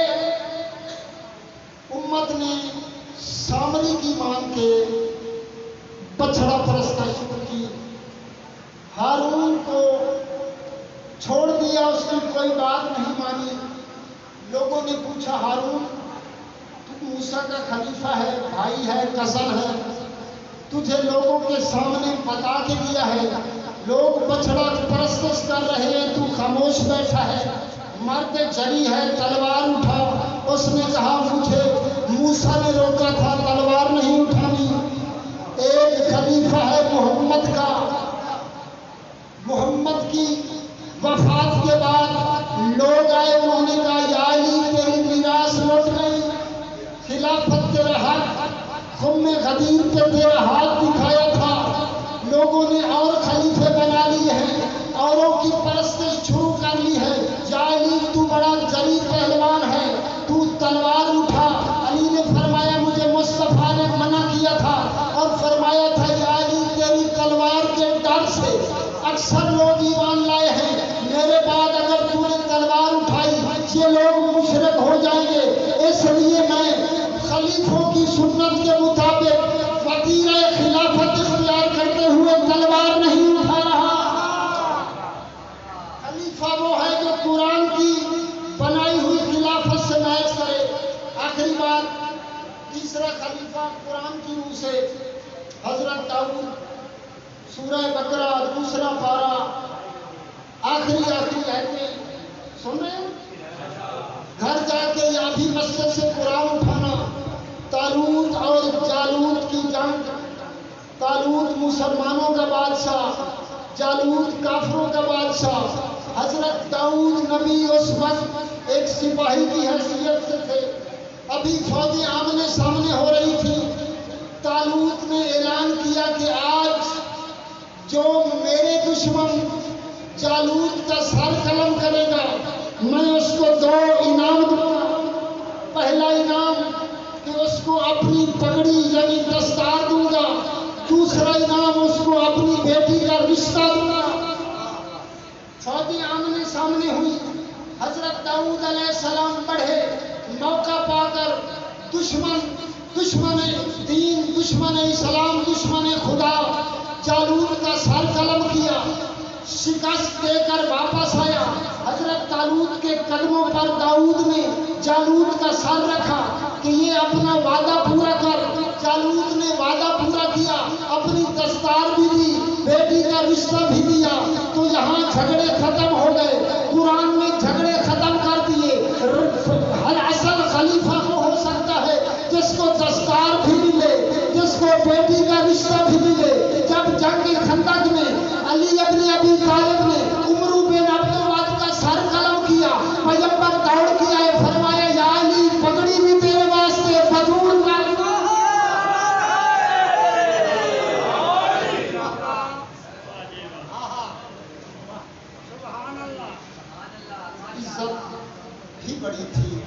امت نے سامری کی مان کے بچڑا پرستی شروع کی، ہارون کو چھوڑ دیا، اس کی کوئی بات نہیں مانی۔ لوگوں نے پوچھا ہارون تو موسیٰ کا خلیفہ ہے، بھائی ہے، کزن ہے، تجھے لوگوں کے سامنے بتا کے دیا ہے، لوگ بچڑا پرستش کر رہے ہیں، تو خاموش بیٹھا ہے، مرد جری ہے، تلوار اٹھا۔ اس نے کہا مجھے موسیٰ نے روکا تھا، تلوار نہیں اٹھانی۔ ایک خلیفہ ہے محمد کا، محمد کی وفات کے بعد لوگ آئے، انہوں نے کہا یا علی تیری میراث لوٹ گئی، خلافت تیرا حق، خم غدیر پہ تیرا ہاتھ دکھایا تھا، لوگوں نے اور خلیفے بنا لیے ہیں، اوروں کی پرستش شروع کر لی ہے۔ یا علی تو بڑا جری پہلوان ہے، تو تلوار اٹھا۔ علی نے فرمایا مجھے مصطفیٰ نے منع کیا تھا اور فرمایا تھا یا علی تیری تلوار کے ڈر سے اکثر لوگ ایمان لائے ہیں، میرے بعد اگر تو نے تلوار اٹھائی یہ لوگ مشرک ہو جائیں گے، اس لیے میں خلیفوں کی سنت کے مطابق وطیرہ خلافت اختیار کرتے ہوئے تلوار نہیں اٹھا رہا۔ خلیفہ وہ ہے جو قرآن کی بنائی ہوئی خلافت سے میچ کرے۔ آخری بات، تیسرا خلیفہ قرآن کی روح سے حضرت داؤد، سورہ بقرہ 2 پارہ، آخری آیتیں سن رہے ہیں؟ گھر جا کے یا بھی مسجد سے قرآن اٹھانا۔ طالوت اور جالوت کی جنگ، طالوت مسلمانوں کا بادشاہ، جالوت کافروں کا بادشاہ۔ حضرت داؤد نبی اس وقت ایک سپاہی کی حیثیت سے تھے، ابھی فوجیں آمنے سامنے ہو رہی تھی۔ طالوت نے اعلان کیا کہ آج جو میرے دشمن جالوت کا سر قلم کرے گا میں اس کو 2 انعام دوں گا۔ پہلا انعام کہ اس کو اپنی پگڑی یعنی دستار دوں گا، دوسرا انعام اس کو اپنی بیٹی کا رشتہ دوں گا۔ فوجیں آمنے سامنے ہوئی، حضرت داؤد علیہ السلام بڑھے، موقع پا کر دشمن دین، دشمن اسلام، دشمن خدا جالوت کا سر قلم کیا، شکست دے کر واپس آیا۔ حضرت جالوت کے قدموں پر داؤد نے جالوت کا سر رکھا کہ یہ اپنا وعدہ پورا کر۔ جالوت نے وعدہ پورا کیا، اپنی دستار بھی دی، بیٹی کا رشتہ بھی دیا، تو یہاں جھگڑے ختم ہو گئے۔ قرآن نے جھگڑے ختم کر دیے۔ ہر اصل خلیفہ وہ ہو سکتا ہے جس کو دستار بھی ملے، جس کو بیٹی کا رشتہ بھی ملے۔ جب جنگ خندق میں علی ابن ابی طالب نے عمرو بن عبد الواد کا سر قلم کیا، پیغمبر دوڑ کے آئے، فرمایا یا علی پگڑی بھی تیرے واسطے فضول کر۔ عزت بھی بڑی تھی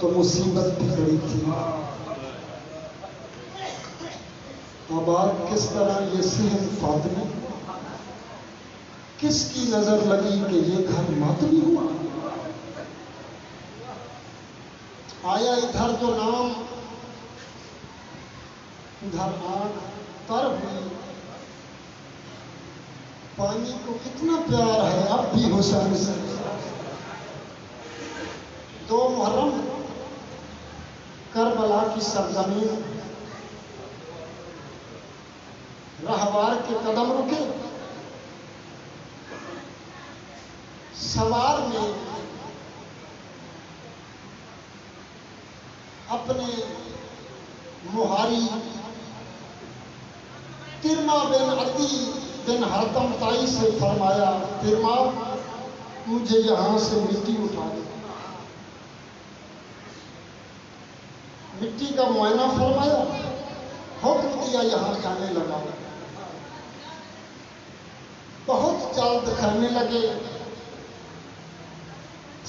تو مصیبت بھی بڑی تھی۔ آباد کس طرح یہ صحن فاطمی، کس کی نظر لگی کہ یہ گھر ماتمی ہوا؟ آیا ادھر تو نام، ادھر آنکھ تر ہوئی۔ پانی کو کتنا پیار ہے اب بھی حسین سے۔ 2 محرم کربلا کی سرزمین، رہوار کے قدم رکے، سوار نے اپنے مہاری ترما بن عدی بن حاتم طائی سے فرمایا، ترما مجھے یہاں سے مٹی اٹھا دے۔ مٹی کا معائنہ فرمایا، حکم دیا، یہاں کھانے لگا۔ بہت جلد کھانے لگے۔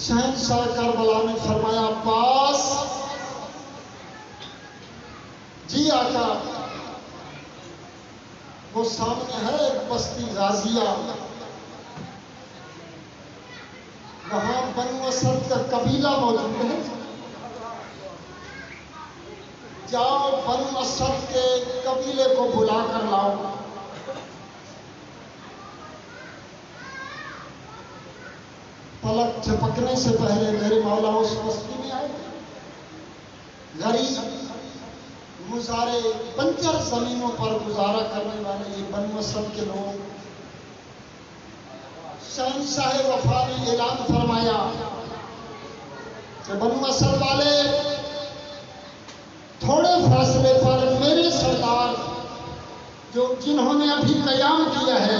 شہنشاہ کربلا نے فرمایا، پاس جی آقا، وہ سامنے ہے ایک بستی غازیہ، وہاں بنو اسد کا قبیلہ موجود ہے، جاؤ بنو اسد کے قبیلے کو بلا کر لاؤ۔ پلک جھپکنے سے پہلے میرے مولا اس بستی میں آئے۔ غریب مزارے بنجر زمینوں پر گزارا کرنے والے یہ بنو اسد کے لوگ، شہنشاہ وفا نے اعلان فرمایا کہ بنو اسد والے تھوڑے فاصلے پر میرے سردار جنہوں نے ابھی قیام کیا ہے،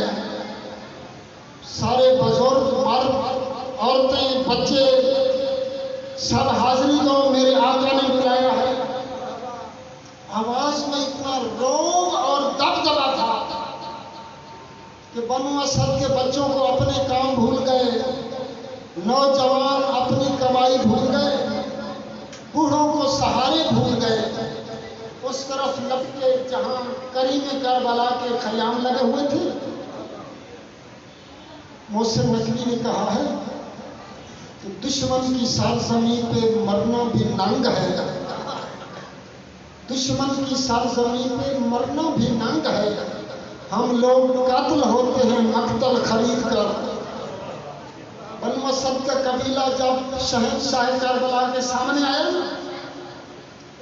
سارے بزرگ، مرد، عورتیں، بچے سب حاضری دو، میرے آقا نے بلایا ہے۔ آواز میں اتنا روب اور دبدبا تھا کہ بنو اسد کے بچوں کو اپنے کام بھول گئے، نوجوان اپنی کمائی بھول گئے، بوڑھوں کو سہارے بھول گئے۔ اس طرف لپکے جہاں کریم کربلا کے خیام لگے ہوئے تھے، محسن نقوی نے کہا ہے کہ دشمن کی سرزمین پہ مرنا بھی ننگ ہے، دشمن کی سرزمین پہ مرنا بھی ننگ ہے۔ ہم لوگ قاتل ہوتے ہیں مقتل خرید کر۔ بنو اسد کا قبیلہ جب شہنشاہ کربلا کے سامنے آیا،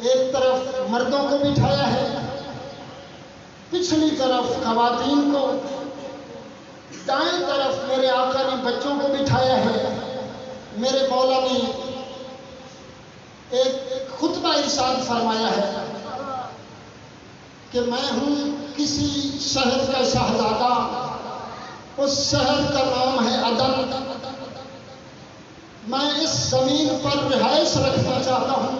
ایک طرف مردوں کو بٹھایا ہے، پچھلی طرف خواتین کو، دائیں طرف میرے آقا نے بچوں کو بٹھایا ہے۔ میرے مولا نے ایک خطبہ ارشاد فرمایا ہے کہ میں ہوں کسی شہر کا شہزادہ، اس شہر کا نام ہے عدن، میں اس زمین پر رہائش رکھنا چاہتا ہوں۔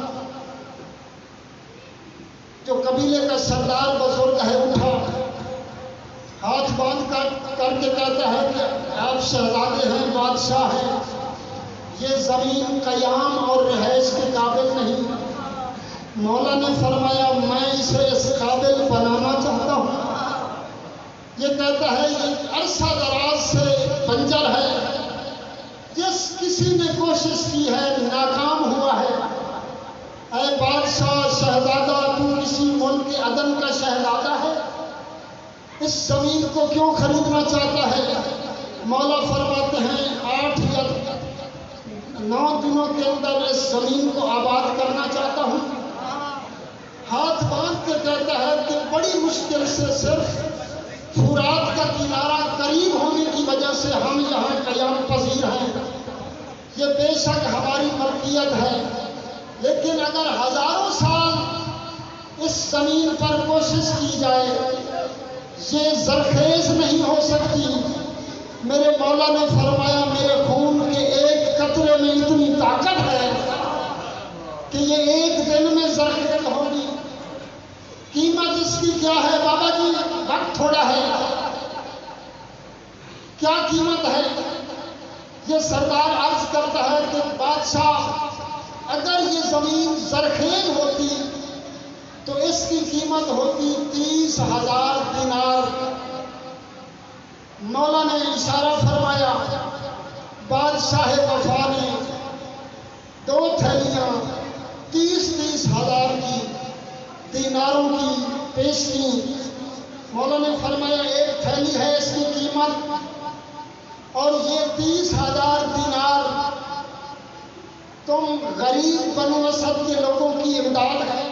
جو قبیلے کا سردار بزرگ ہے اٹھا، ہاتھ باندھ کر کے کہتا ہے کہ آپ شہزادے ہیں، بادشاہ ہیں، یہ زمین قیام اور رہائش کے قابل نہیں۔ مولا نے فرمایا، میں اسے اس قابل بنانا چاہتا ہوں یہ کہتا ہے یہ عرصہ دراز سے بنجر ہے، جس کسی نے کوشش کی ہے ناکام ہوا ہے۔ اے بادشاہ شہزادہ، تو کسی ملک عدن کا شہزادہ ہے، اس زمین کو کیوں خریدنا چاہتا ہے؟ مولا فرماتے ہیں 8 یا 9 دنوں کے اندر اس زمین کو آباد کرنا چاہتا ہوں۔ ہاتھ باندھ کے کہتا ہے کہ بڑی مشکل سے صرف فرات کا کنارہ قریب ہونے کی وجہ سے ہم یہاں قیام پذیر ہیں۔ یہ بے شک ہماری ملکیت ہے، لیکن اگر ہزاروں سال اس زمین پر کوشش کی جائے یہ زرخیز نہیں ہو سکتی۔ میرے مولا نے فرمایا میرے خون کے ایک قطرے میں اتنی طاقت ہے کہ یہ ایک دن میں زرخیز ہوگی۔ قیمت اس کی کیا ہے بابا جی؟ وقت تھوڑا ہے، کیا قیمت ہے؟ یہ سردار عرض کرتا ہے کہ بادشاہ اگر یہ زمین زرخیز ہوتی تو اس کی قیمت ہوتی 30,000 دینار۔ مولا نے اشارہ فرمایا، بادشاہ وفا نے 2 تھیلیاں 30,000 کی دیناروں کی پیش کی۔ مولا نے فرمایا 1 تھیلی ہے اس کی قیمت، اور یہ 30,000 دینار تم غریب بنو اسد کے لوگوں کی امداد ہے۔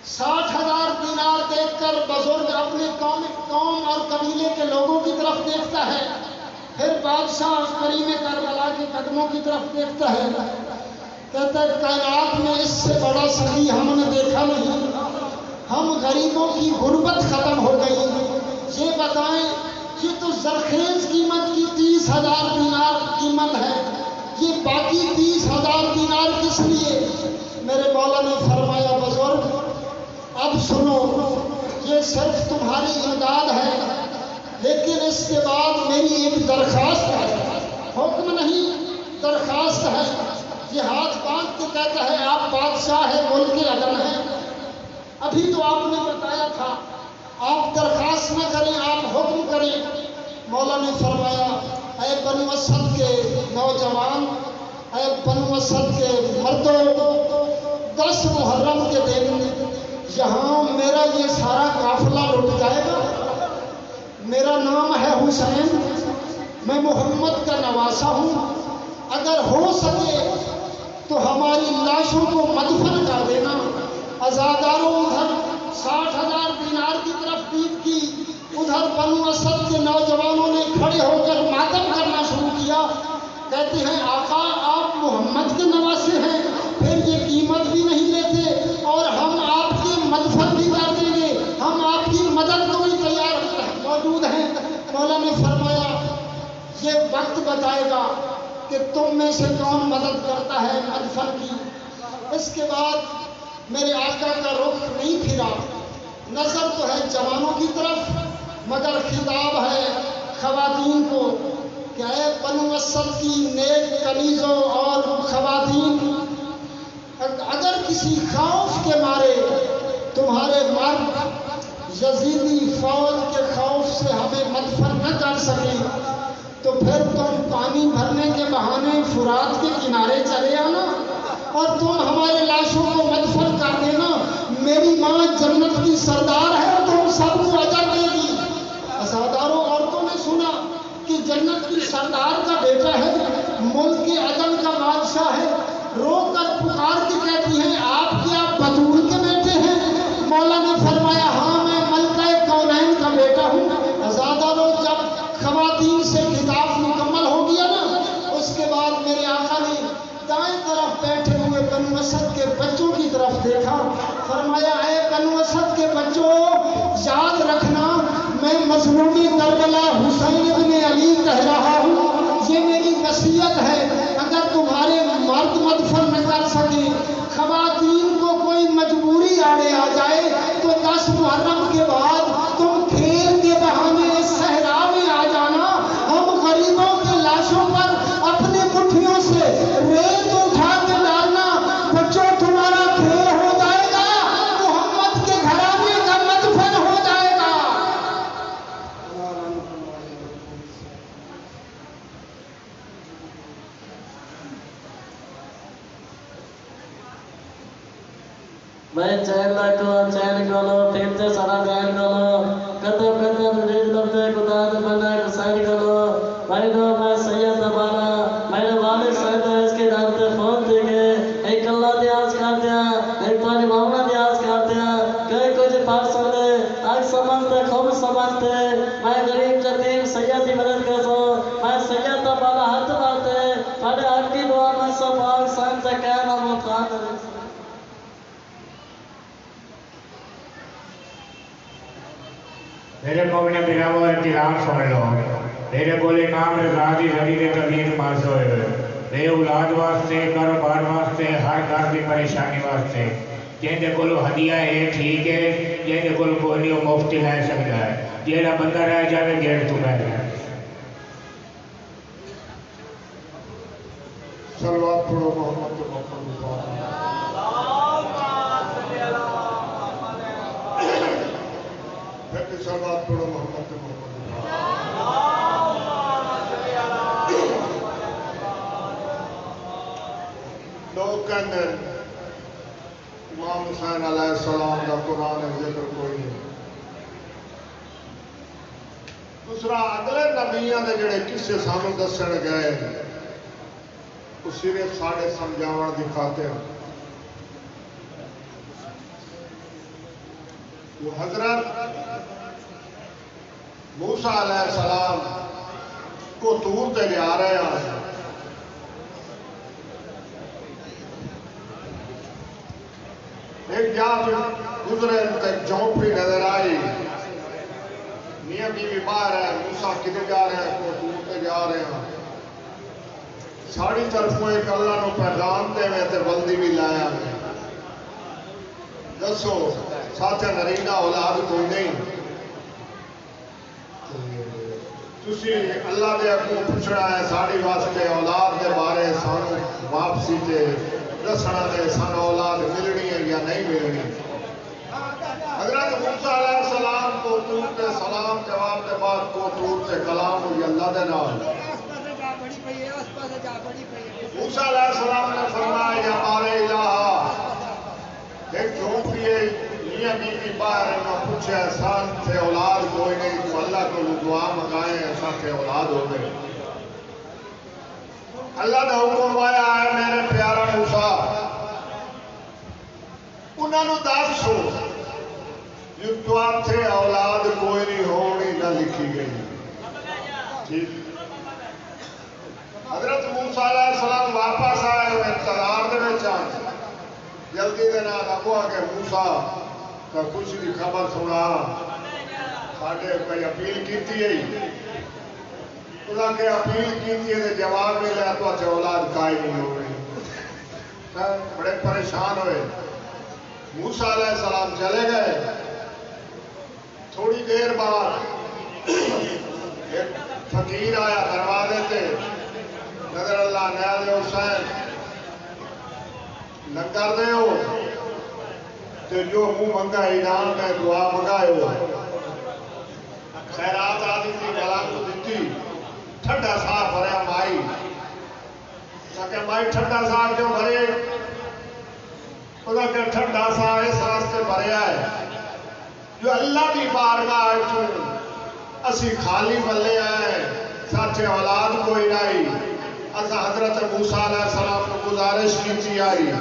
60,000 دینار دیکھ کر بزرگ اپنے قوم اور قبیلے کے لوگوں کی طرف دیکھتا ہے، پھر بادشاہ کریم کربلا کے قدموں کی طرف دیکھتا ہے، کہتا ہے کائنات میں اس سے بڑا سخی ہم نے دیکھا نہیں، ہم غریبوں کی غربت ختم ہو گئی۔ یہ بتائیں یہ تو زرخیز قیمت کی 30,000 دینار قیمت ہے، یہ باقی 30,000 دینار کس لیے؟ میرے مولا نے فرمایا بزرگ اب سنو، یہ صرف تمہاری امداد ہے، لیکن اس کے بعد میری ایک درخواست ہے، حکم نہیں درخواست ہے۔ یہ ہاتھ باندھ کے کہتا ہے آپ بادشاہ ہے، ملک عدن ہے، ابھی تو آپ نے بتایا تھا آپ درخواست نہ کریں آپ حکم کریں۔ مولا نے فرمایا اے بنو اسد کے نوجوان، اے بنو اسد کے مردوں، 10 محرم کے دن یہاں میرا یہ سارا قافلہ لٹ جائے گا۔ میرا نام ہے حسین، میں محمد کا نواسا ہوں، اگر ہو سکے تو ہماری لاشوں کو مدفن کر دینا۔ عزاداروں ادھر 60,000 دینار کی طرف پیٹ کی، ادھر بنو اسد کے نوجوانوں نے کھڑے ہو کر ماتم کرنا شروع کیا، کہتے ہیں آقا آپ محمد کے نواسے ہیں، پھر یہ قیمت بھی نہیں لیتے اور ہم آپ کی مدفن بھی کر دیں گے، ہم آپ کی مدد کو بھی تیار موجود ہیں۔ مولا نے فرمایا یہ وقت بتائے گا کہ تم میں سے کون مدد کرتا ہے مدفن کی۔ اس کے بعد میرے آقا کا رخ نہیں پھرا، نظر تو ہے جوانوں کی طرف مگر خطاب ہے خواتین کو کہ اے بنو اسد کی نیک کنیزوں اور خواتین، اگر کسی خوف کے مارے تمہارے مرد یزیدی فوج کے خوف سے ہمیں مدفن نہ کر سکیں تو پھر تم پانی بھرنے کے بہانے فرات کے کنارے چلے آنا اور تم ہمارے لاشوں کو مدفن کر دینا۔ میری ماں جنت کی سردار ہے، تم سب کو اجر دے گی۔ عزاداروں عورتوں نے سنا کہ جنت کی سردار کا بیٹا ہے، ملک عدن کا بادشاہ ہے، رو کر پکار کے کہتی ہیں آپ کیا بطول کے بیٹے ہیں؟ مولا نے فرمایا ہاں میں ملکہ کونین کا بیٹا ہوں۔ عزاداروں جب خواتین سے خطاب مکمل ہو گیا نا، اس کے بعد میرے آقا نے دائیں طرف بیٹھے ہوئے بنو اسد کے بچوں کی طرف دیکھا، فرمایا اے بنو اسد کے بچوں یاد رکھنا میں مظلومی کربلا حسین ابن علی کہہ رہا ہوں، یہ میری وصیت ہے، اگر تمہارے مرد مدفن نہ کر سکے، خواتین کو کوئی مجبوری آڑے آ جائے تو 10 محرم کے بعد تم کھیل کے بہانے اس صحرا میں آ جانا، ہم غریبوں کے لاشوں پر اپنی مٹھیوں سے ریت اٹھا کے ڈالنا، بچوں تمہارا کھیل ہو جائے گا، محمد کے گھرانے کا مدفن ہو جائے میں چین کو چین کولو پھرتے سارا چین کولو قدم قدم ریز لبتے خدا بنا حسین کولو میں دو میں سید دبانا میرے والد سید اس کے نام پہ فون دے گئے ایک اللہ دیاز کر دیا ایک پانی معاملہ دیاز کر دیا کئی کچھ پڑھ سکتے آج سمجھتے خوب سمجھتے میں غریب جتیم سید کی مدد کر سو میں سید دبانا ہاتھ مارتے پڑھے حق کی دعا میں سب آگ سان سے کہنا مطلع میرے مومن برام و احترام سمجھ لو میرے بولے کام رضا دی زدی دے تبلیغ مارس ہوئے میرے اولاد واسطے کاروبار واسطے ہر گھر کی پریشانی واسطے جن دے کولو ہدیہ ہے ٹھیک ہے جن دے کولو کوئی نہیں مفت لے سکتا ہے جیڑا بندہ رہ جائے گیٹ تو بہ جائے صلوات پڑھو محمد پھر صلوات پڑھو محمد لوگ کہتے ہیں امام حسین علیہ السلام کا قرآن ذکر کوئی نہیں دوسرا اگلے نبیاں دے جڑے قصے سانو دسن گئے وہ صرف ساڑھے سمجھاون دکھاتے ہیں وہ حضرت موسیٰ علیہ السلام کو طور تے لے آ رہے ہیں ایک جہاں گزرے ایک جھونپڑی نظر آئی میاں بیوی باہر ہے موسیٰ کدھر جا رہے ہیں کو طور تے جا رہے ہیں ساڑی طرفوں ایک اللہ نو پیغام دے میں تے بلدی بھی لایا دسو ساتھ نرینہ اولاد کوئی نہیں تسی اللہ دے اگوں پوچھنا ہے ساڑی واسطے اولاد دے بارے سانو واپسی تے دسنا دے سانو اولاد ملنی ہے یا نہیں ملنی حضرت موسیٰ علیہ السلام کو طور تے سلام جواب دے بعد کو طور تے کلام ہوئی اللہ دے نام موسیٰ علیہ السلام نے فرمایا یا مارے الہ ایک جھونپڑی ہے میاں بیوی باہر انہوں پوچھا سان سے اولاد کوئی نہیں تو اللہ کو دعا منگائیں ایسا کہ اولاد ہو گئے اللہ نے حکم آیا ہے میرے پیارا موسیٰ انہوں نے دس سو جو تھے اولاد کوئی نہیں ہونی نہ لکھی گئی ٹھیک حضرت موسیٰ علیہ السلام واپس آئے ہوئے انتظار دے میں چاہتے جلدی دے نال ابو آگے موسیٰ کا کچھ بھی خبر سنا ساڑھے کوئی اپیل کیتی ہے خدا کے اپیل کیتی ہے جواب ملے تو اچھے اولاد کائی نہیں ہو رہی بڑے پریشان ہوئے موسیٰ علیہ السلام چلے گئے تھوڑی دیر بعد ایک فقیر آیا دروازے تے نظر اللہ نیاز حسین لنگر دے ہو تو جو منہ منگا انعام میں دعا منگائے ہو خیرات آدھی تھی گلا کو دیتی ٹھنڈا صاحب بھریا مائی کہ مائی ٹھنڈا صاحب جو بھرے خدا کہ ٹھنڈا صاحب اس راستے بھریا ہے جو اللہ کی بارگاہ ہے اسی خالی بلے آئے ساتھے اولاد کوئی نہیں اسا حضرت موسیٰ علیہ السلام کو گزارش کی آئی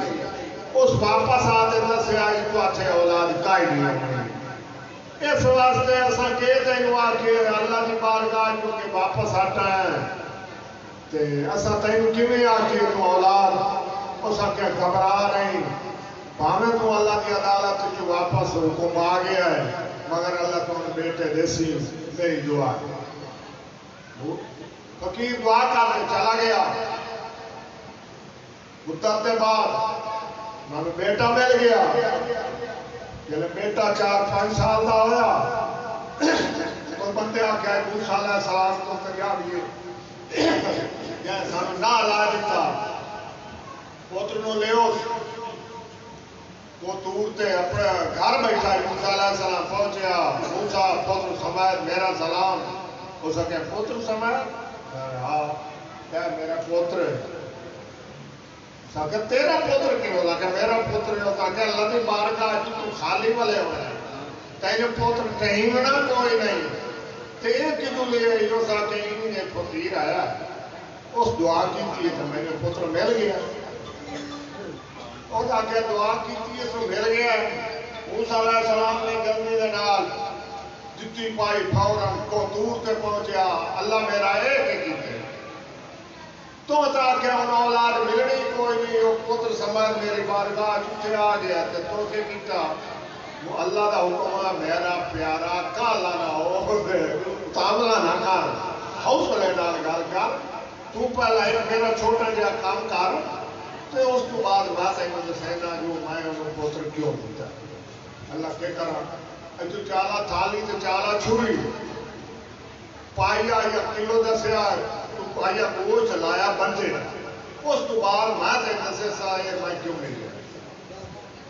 اس واپس آتے دسے آئی تو اچھے اولاد کائی نہیں ہوئی اس واسطے اسا کہتے ہیں کہ اللہ کی بارگاہ کیونکہ واپس آتا ہے تے اسا تینوں کیویں آ کے تو اولاد اسا کہ گھبرا نہیں بھاویں تو اللہ کی عدالت جو واپس حکم آ گیا ہے مگر اللہ تو بیٹے دیسی میری دعا فقیر دعا کر کے چلا گیا مدت کے بعد میں بیٹا مل گیا جب بیٹا 4-5 سال کا ہوا تو بندے آخیا موسیٰ علیہ السلام کو کیا بھی سانو نہ لا دیتا پوتر نو لو وہ دور تے اپنے گھر بیٹھا موسیٰ علیہ السلام پہنچیا موسیٰ پوتر سمیت میرا سلام ہو سکے پوتر سمیت ہاں کیا میرا پوتر کہ تیرا پتر کیوں ہوتا کہ میرا پتر ہوتا کہ اللہ کی بارگاہ تو خالی والے ہو رہا ہے تیرے پتر ٹہیمنا کوئی نہیں تیرے کدو لے آئی جو سا کہ انہیں فقیر آیا اس دعا کی تھی تو میں نے پتر مل گیا اور آگے دعا کی تھی تو مل گیا موسیٰ علیہ السلام نے جلدی دے نال جتی پائی فوراً کو دور تے پہنچیا اللہ میرا ایک کیتے تو تاکہ ان اولاد ملنی کوئی نہیں وہ پتر سمجھ میری بارگاہ چوٹے آ گیا تو کہ کیتا اللہ دا حکم ہے میرا پیارا کالا نہ ہو تابلا نہ کر حوصلے نال گل کر تو پہلا ایک میرا چھوٹا جہا کام کر تو اس کو بعد بات ہے مجھے سہنا جو میں انہوں پوتر کیوں دیتا اللہ کیا کرا تو چالا تھالی تو چالا چھری پائیا یا کلو دسیا تو پائیا گوشت لایا بنجے اس کو بعد میں دسے سا یہ میں کیوں نہیں گیا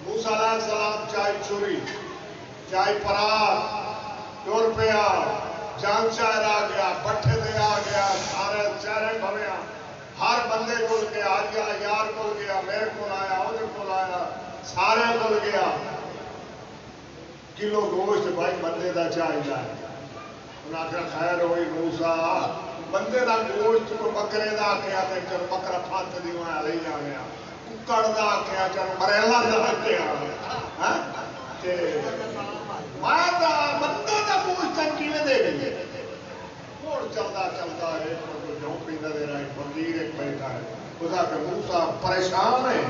موسیٰ علیہ السلام چاہے چھری چاہے پرات دور پیا جان چاہر آ گیا بٹھے دے آ گیا سارے چہرے بھویا ہر بندے کو گیا آج یار کو گیا میرے کو آیا ادھر کو آیا سارے کو گیا کلو گوشت بھائی بندے دا چاہیے انہاں آخر خیر ہوئی موسیٰ بندے دا گوشت کو بکرے دا کیا تے چل بکرا پھانت دی وہاں لے جا گیا ککڑ دا کیا چل مریلا دا کیا تے میں دا بندے دا گوشت کیویں دے گئی موڑ چلدا چلدا ہے تو جو پیندا دے رہا ہے فقیر ایک بیٹھا ہے خدا کہ موسیٰ پریشان ہے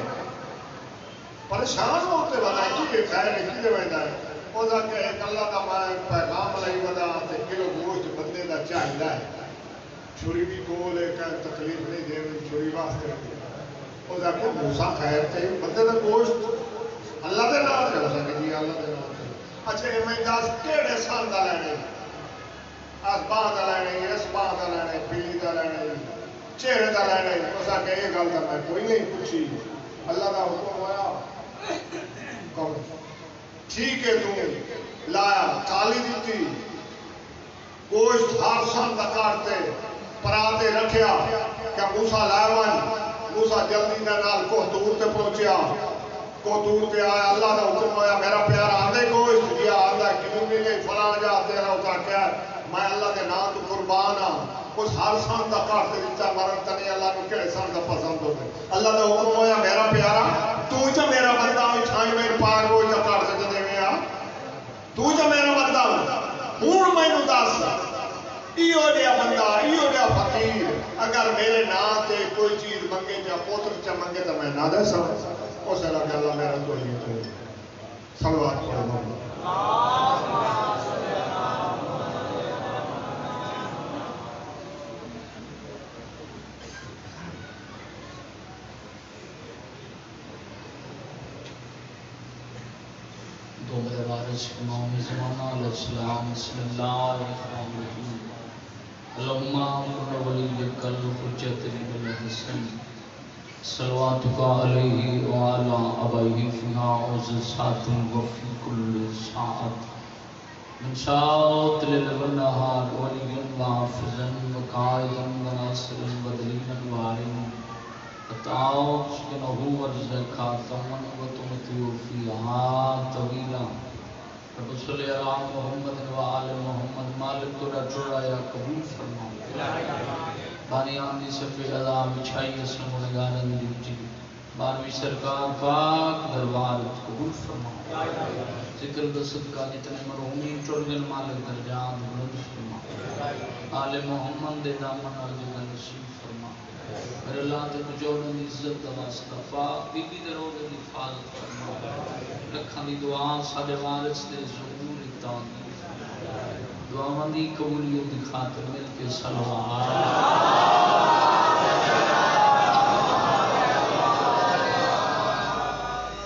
پریشان ہوتے بنا کی خیر ہے کی دے ویندا ہے خدا کہ ایک اللہ دا میں پیغام لئی ودا تے کلو گوشت بندے دا چاہیدا ہے چھری بھی کول ہے کہ تکلیف نہیں دے چھری واسطے خدا کہ موسیٰ خیر تے بندے دا گوشت اللہ دے نام تے ہو سکے جی اللہ دے نام تے اچھا یہ میں دس کیڑے سال دا لینے اس باہ دا لینے اس باہ دا لینے پیلی دا لینے چہرے دا لینے خدا کہ یہ گل دا میں کوئی نہیں پوچھی اللہ دا حکم ہویا کون ٹھیک ہے تو لایا تالی دیتی گوشت ہر سن دا کاٹتے پراتے رکھیا کیا موسیٰ لائوان موسیٰ جلدی دے نال کو دور تے پہنچیا کو دور تے آیا اللہ دا حکم ہویا میرا پیارا آدھے گوشت دیا آدھا کیوں ملے فلاں جا تیرا ہوتا کیا میں اللہ دے نام تو قربان ہاں اس ہر سان دا کاٹتے دیتا مرن تنی اللہ نو کہے سان دا پسند ہوتے اللہ دا حکم ہویا میرا پیارا تو جا میرا بندہ میں چھائی میں پار گوشت دا کاٹ سکتے دے میں تو جا میرا بندہ ہون میں نو دس ایو دیا بندہ ایو دیا فقیر اگر میرے نام تے کوئی چیز منگے جا پوتر چا منگے تو میں نہ دے سکتا اس اللہ کہ اللہ میرا تو ہی تو صلوات پڑھو دو میرے وارث امام زمانہ علیہ السلام بسم اللہ الرحمن الرحیم اللہم ولیک الحجت ابن الحسن صلواتک علیہ وعلا ابیہ فیہا عزت وفی کل ساعت من شاعت للنہار ولی وحافظا وقائدا وناصرا ودلیلا وعلما فتعاوش کنہو ورزقا تمن وتمتیو فیہا طویلا رب صلی اللہ محمد وآل محمد مالک تو رجوع یا قبول فرما بانی آمدی صفی عذاب بچھائی اسم ونگارن دیجی بانوی سرکار پاک دربار قبول فرما ذکر بسد کا جتنے مرحومی چرگن مالک درجات بلند فرما آل محمد دے دامن ارجگا نصیب فرما میرے اللہ تے مجھوڑن دی عزت دا واسطفا بی بی دے رو دے حفاظت فرما رکھن دی دعا ساڑے وارث دے ظہور اتانی دعا مندی قبولیت دی خاطر مل کے صلوات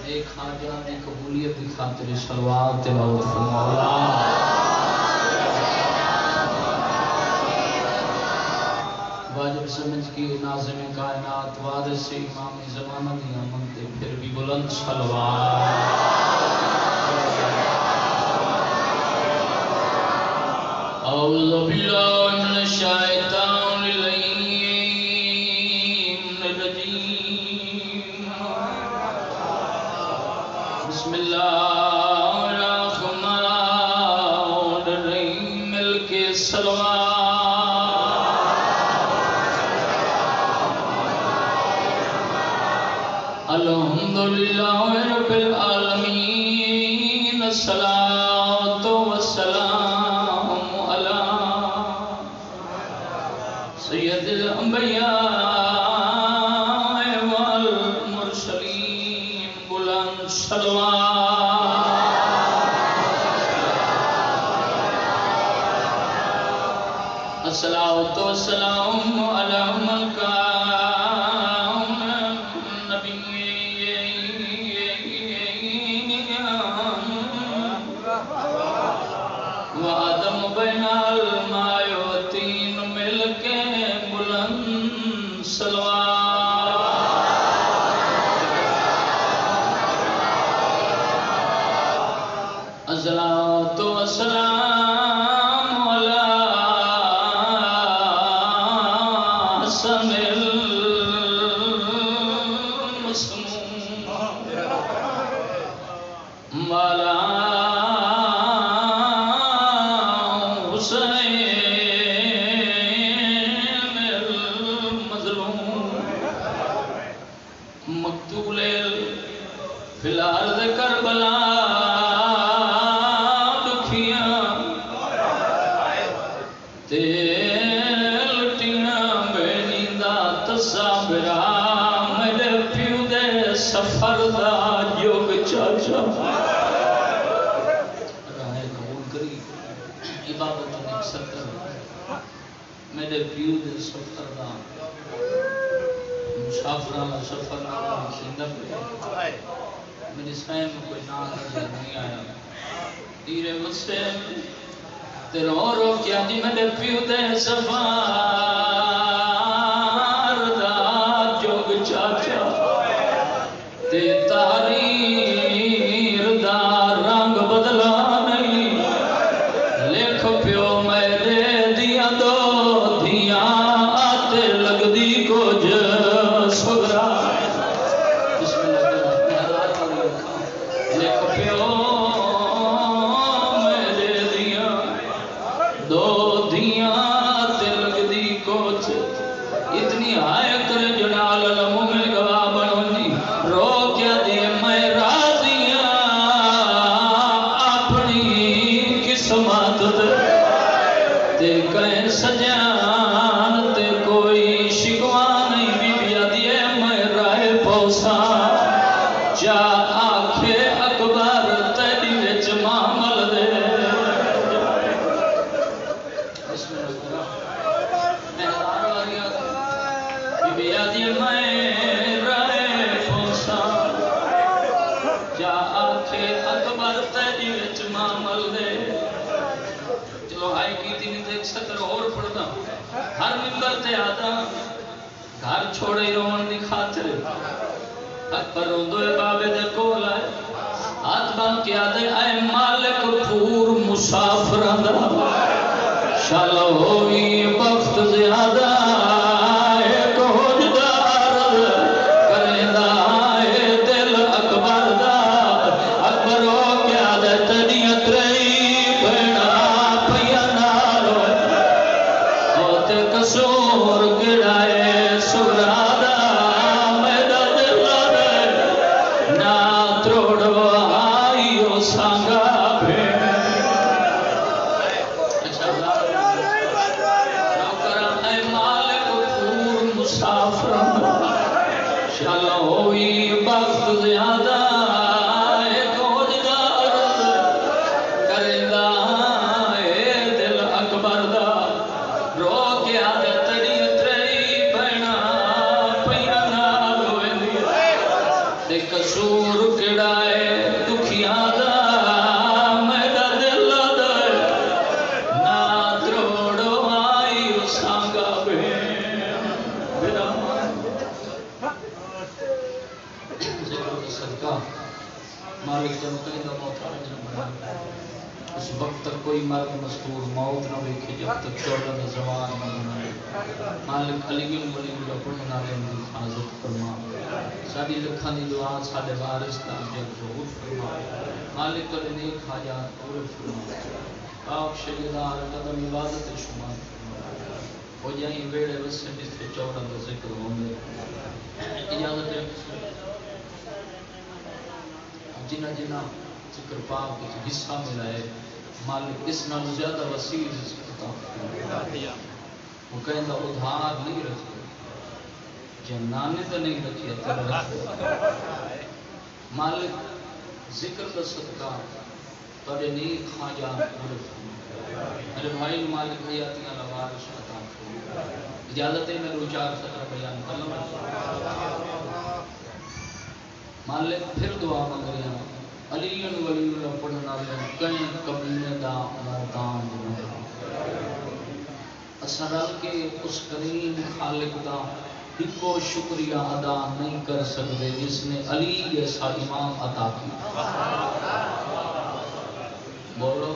ایک خاجہ دی قبولیت دی خاطر صلوات تلاوت فرما واجب سمجھ کی ناظم کائنات وارث امام زمانہ دی آمد تے پھر بھی بلند صلوات اعوذ باللہ من الشیطان الرجیم الحمدللہ رب العالمین الصلاۃ والسلام علی سید الانبیاء والمرسلین بلند صلوات الصلاۃ والسلام علی من میرے پیو دے سفر دا مسافران سفر میری سائن میں کوئی نام نہیں آیا تیرے وسے تے رو رو کیا دی میرے پیو دے سفر دا جوگ چاچا تے تحریر دا رنگ بدلا نہیں لکھ پیو میرے دیا دو گھر چھوڑے رون دی خاطر اکبر روندوے بابے دے کول آئے ہاتھ بن کے آدھے اے مالک پور مسافران دا شالا ہوئی وقت زیادہ ایک حجدار کرندہ اے دل اکبر دا اکبر ہو کے آدھے تنیت رہی بھیڑا پیا نالو ہوتے قصور گڑائے اس وقت تک کوئی مرد مذکور موت نہ دیکھے جب تک 14 زمان نہ بنائے مالک علی ولی اللہ پڑھنا رہے ہیں حاضر فرما ساری لکھاں دی دعا سارے وارث دا جب ظہور فرما مالک کرے نیک حاجات پورے فرما پاک شریدار قدم عبادت شمار ہو جائیں بیڑے وسے جس سے 14 کا ذکر ہوں گے اجازت ہے جنہ جنہ ذکر پاک وچ حصہ ملا ہے مالک اس نال زیادہ وسیع رزق عطا فرمائے۔ وہ کہندا ادھار نہیں رکھو جنانے تو نہیں رکھے تیرے رکھو مالک ذکر کا صدقہ تیرے نیک حاجات پورے فرمائے۔ میرے بھائی مالک حیاتیاں لوارث عطا فرمائے۔ اجازت ہے میں دو چار سطر بیان کر لوں۔ مالک پھر دعا مانگ رہا ہوں علی ولی اللہ پڑھنا لیں کہیں کمینے دا موتان دنیا اثر کے اس کریم خالق دا ایکو شکریہ ادا نہیں کر سکتے جس نے علی جیسا امام عطا کیا۔ بولو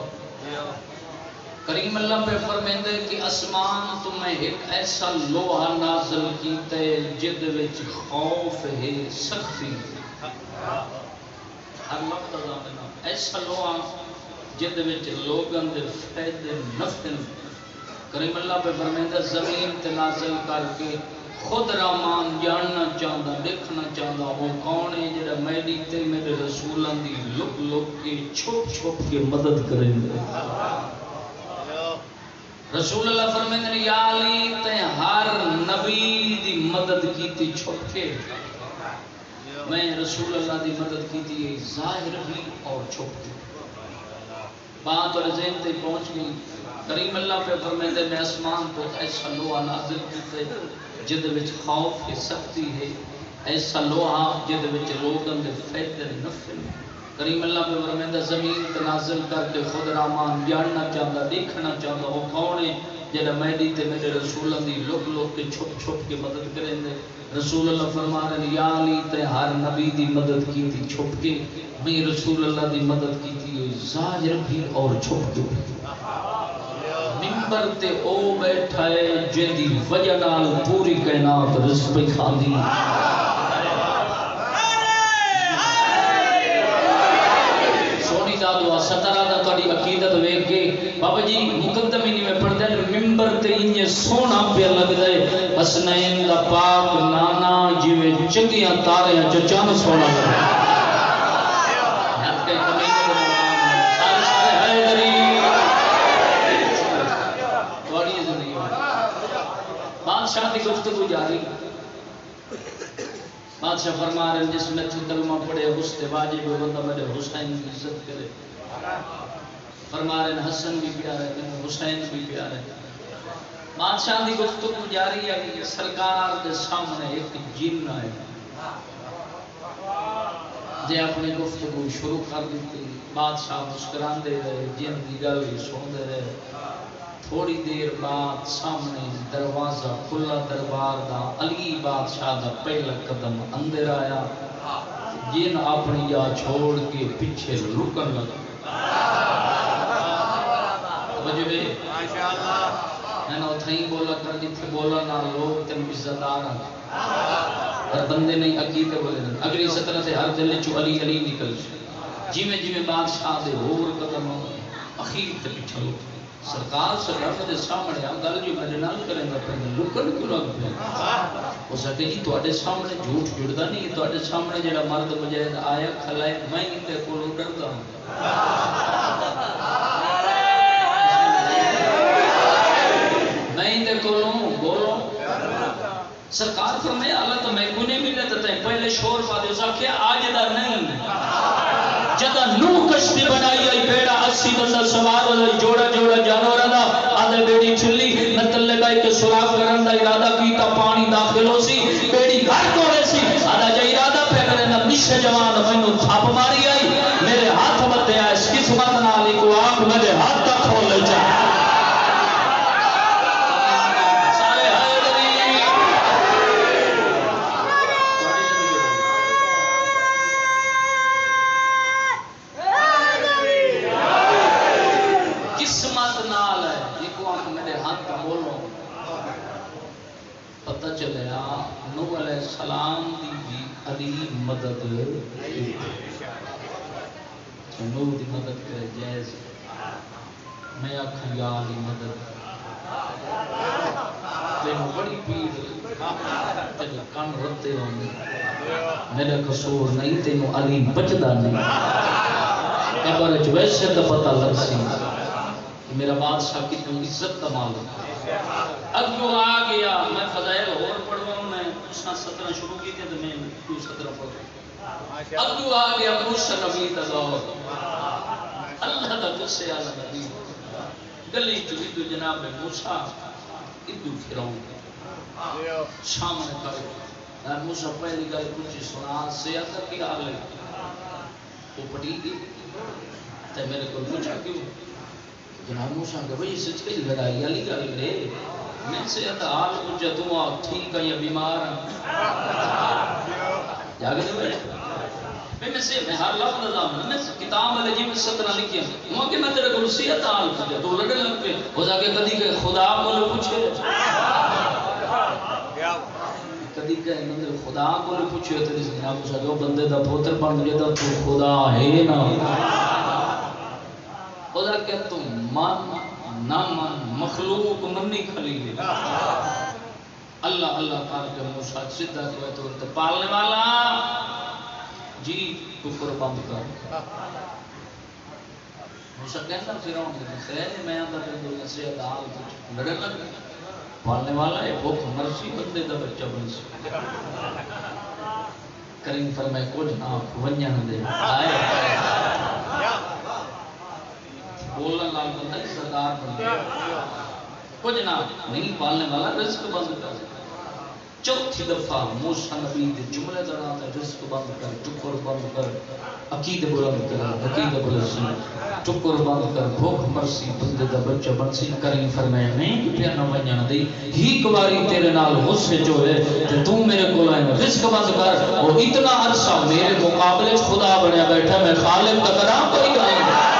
کریم اللہ پہ فرمیندے کہ اسمان تمہیں ایک ایسا لوہا نازل کیتے جد وچ خوف ہے سختی ہر لفظ ازامنا ایسا لوہا جد وچ لوگن دے فائدے نفع کریم اللہ پہ فرمیندے زمین تے نازل کر کے خود رحمان جاننا چاہتا دیکھنا چاہتا وہ کون ہے جڑا میری تے میرے رسولان دی لک لک کے چھپ چھپ کے مدد کریں گے۔ رسول اللہ فرمائیں گے یا علی تے ہر نبی دی مدد کیتی چھپ کے میں رسول اللہ دی مدد کیتی ظاہر بھی اور چھپ کے بات اور ذہن تے پہنچ گئی۔ کریم اللہ پہ فرمائیں گے میں اسمان تو ایسا لوہا نازل کیتے جد وچ خوف ہے سختی ہے ایسا لوہا جد وچ لوگن دے فائدے نفع کریم اللہ پہ فرمائندہ زمین تنازل کر کے خود رحمان جاننا چاہتا دیکھنا چاہتا وہ کون ہے جڑا میری تے میرے رسولوں دی لک لک کے چھپ چھپ کے مدد کریں دے۔ رسول اللہ فرما رہے ہیں یا علی تے ہر نبی دی مدد کی تھی چھپ کے میں رسول اللہ دی مدد کی تھی ظاہر بھی اور چھپ کے منبر تے او بیٹھا ہے جن دی وجہ نال پوری کائنات رزق کھاندی سونی دا دعا سترہ دا تہاڈی عقیدت ویکھ کے بابا جی مقدمے نہیں میں پڑھدا منبر تے انج سونا پیا لگدا ہے حسنین دا پاک نانا جویں چنگیاں تاریاں چ چن سونا لگدا بادشاہ کی گفتگو جاری بادشاہ فرما رہے ہیں جس میں کلمہ پڑھے اس سے واجب بندہ میرے حسین کی عزت کرے فرما رہے ہیں حسن بھی پیارے ہیں حسین بھی پیارے ہیں بادشاہ کی گفتگو جاری ہے کہ سرکار کے سامنے ایک جن آئے جے اپنی گفتگو شروع کر دیتی بادشاہ مسکران دے رہے جن کی گل سن دے رہے تھوڑی دیر بعد سامنے دروازہ کھلا دربار دا علی بادشاہ دا پہلا قدم اندر آیا جن اپنی جا چھوڑ کے پیچھے لکن لگا وجہ میں نے اتھائی بولا کر جتھے بولا نہ لوگ تم عزتدار ہر بندے نہیں عقیدے بولے اگلی سطرہ سے ہر دل چو علی علی نکل جی میں بادشاہ دے اور قدم اخیر تے پیچھے لوگ سرکار سرکار دے سامنے آ گل جو میرے نال کریں گا پہلے لکن کیوں لگ پہ ہو سکے جی تواڈے سامنے جھوٹ جڑدا نہیں تواڈے سامنے جڑا مرد مجاہد آیا کھلائے میں تے کولوں ڈردا ہوں میں تے کولوں بولو سرکار فرمایا اللہ تو میں کو نہیں ملے تے پہلے شور پا دے اس کہ آج دا نہیں جدا نوح کشتی بنائی آئی بیڑا 80 بندہ سوار ہوئے جوڑا جوڑا جانور دا آدھے بیڑی چھلی نتل لگائی کے سراغ کرن دا ارادہ کیتا پانی داخل ہو سی بیڑی گھر کو رہے سی آدھا جا ارادہ پہ کرے نا مشہ جوان مینو تھاپ ماری آئی میرے ہاتھ بتے آئے اس قسمت نالی کو آنکھ میرے ہاتھ تک کھول لے جائے چلیا نوح علیہ السلام دی بھی علی مدد نوح دی مدد کرے جائز میں آکھا یا علی مدد تینوں بڑی پیر تیرے کان رتے ہوندے میرا قصور نہیں تینوں علی بچدا نہیں قبر وچ ویسے تے پتہ لگ سی کہ میرا بادشاہ کتنی عزت کا مالک اگوں آ گیا میں فضائل اور پڑھواؤں میں اس نے 17 شروع کی تھی تو میں 17 پڑھ اگوں آ گیا موسیٰ نبی دا دور اللہ دا قصے والا نبی گلی چ جناب موسیٰ ادو فرعون سامنے کر موسیٰ پہلی گل پوچھی سنا صحت کی حال ہے وہ پڑھی گئی تے میرے کو پوچھا کیوں جناب موسیٰ کہ بھئی سچ کی لڑائی والی گل ہے میں صحت حال پوچھا تو ٹھیک ہے یا بیمار جاگے دے میں سے میں ہر لفظ نظام میں کتاب والے جی میں 17 لکھی ہوں کہ میں تیرے کو صحت حال پوچھا تو لڑنے لگ پہ ہو جا کے کدی کہ خدا کو پوچھے کدی کہ خدا کو پوچھے تو جناب موسیٰ جو بندے دا پوتر بن گیا تو خدا ہے نا ہو جا کہ تم من نہ من مخلوق منی خلیل اللہ اللہ کر کے موسیٰ سیدھا کوئی تو پالنے والا جی کفر بند کر موسیٰ کہتا فرعون نے خیر میں آدھا پہ دو نصیحت حال کچھ لڑے لگ پالنے والا ہے بھوک مرسی بندے دا بچہ بنسی کریم فرمائے کچھ نہ ونجن دے آئے بولنا لال بندہ سردار بن گیا کچھ نہ نہیں پالنے والا رزق بند کر چوتھی دفعہ موسیٰ نبی دے جملے دراتا رزق بند کر ٹکر بند کر عقید بلند کر عقید بلند ٹکر بند کر بھوک مرسی بندے دا بچہ بنسی کریم فرمائے نہیں پیا نہ ونجن دی ہی کواری تیرے نال غصے جو ہے تے تو میرے کو لائن رزق بند کر اور اتنا عرصہ میرے مقابلے خدا بنیا بیٹھا میں خالق کا کرا کوئی گل نہیں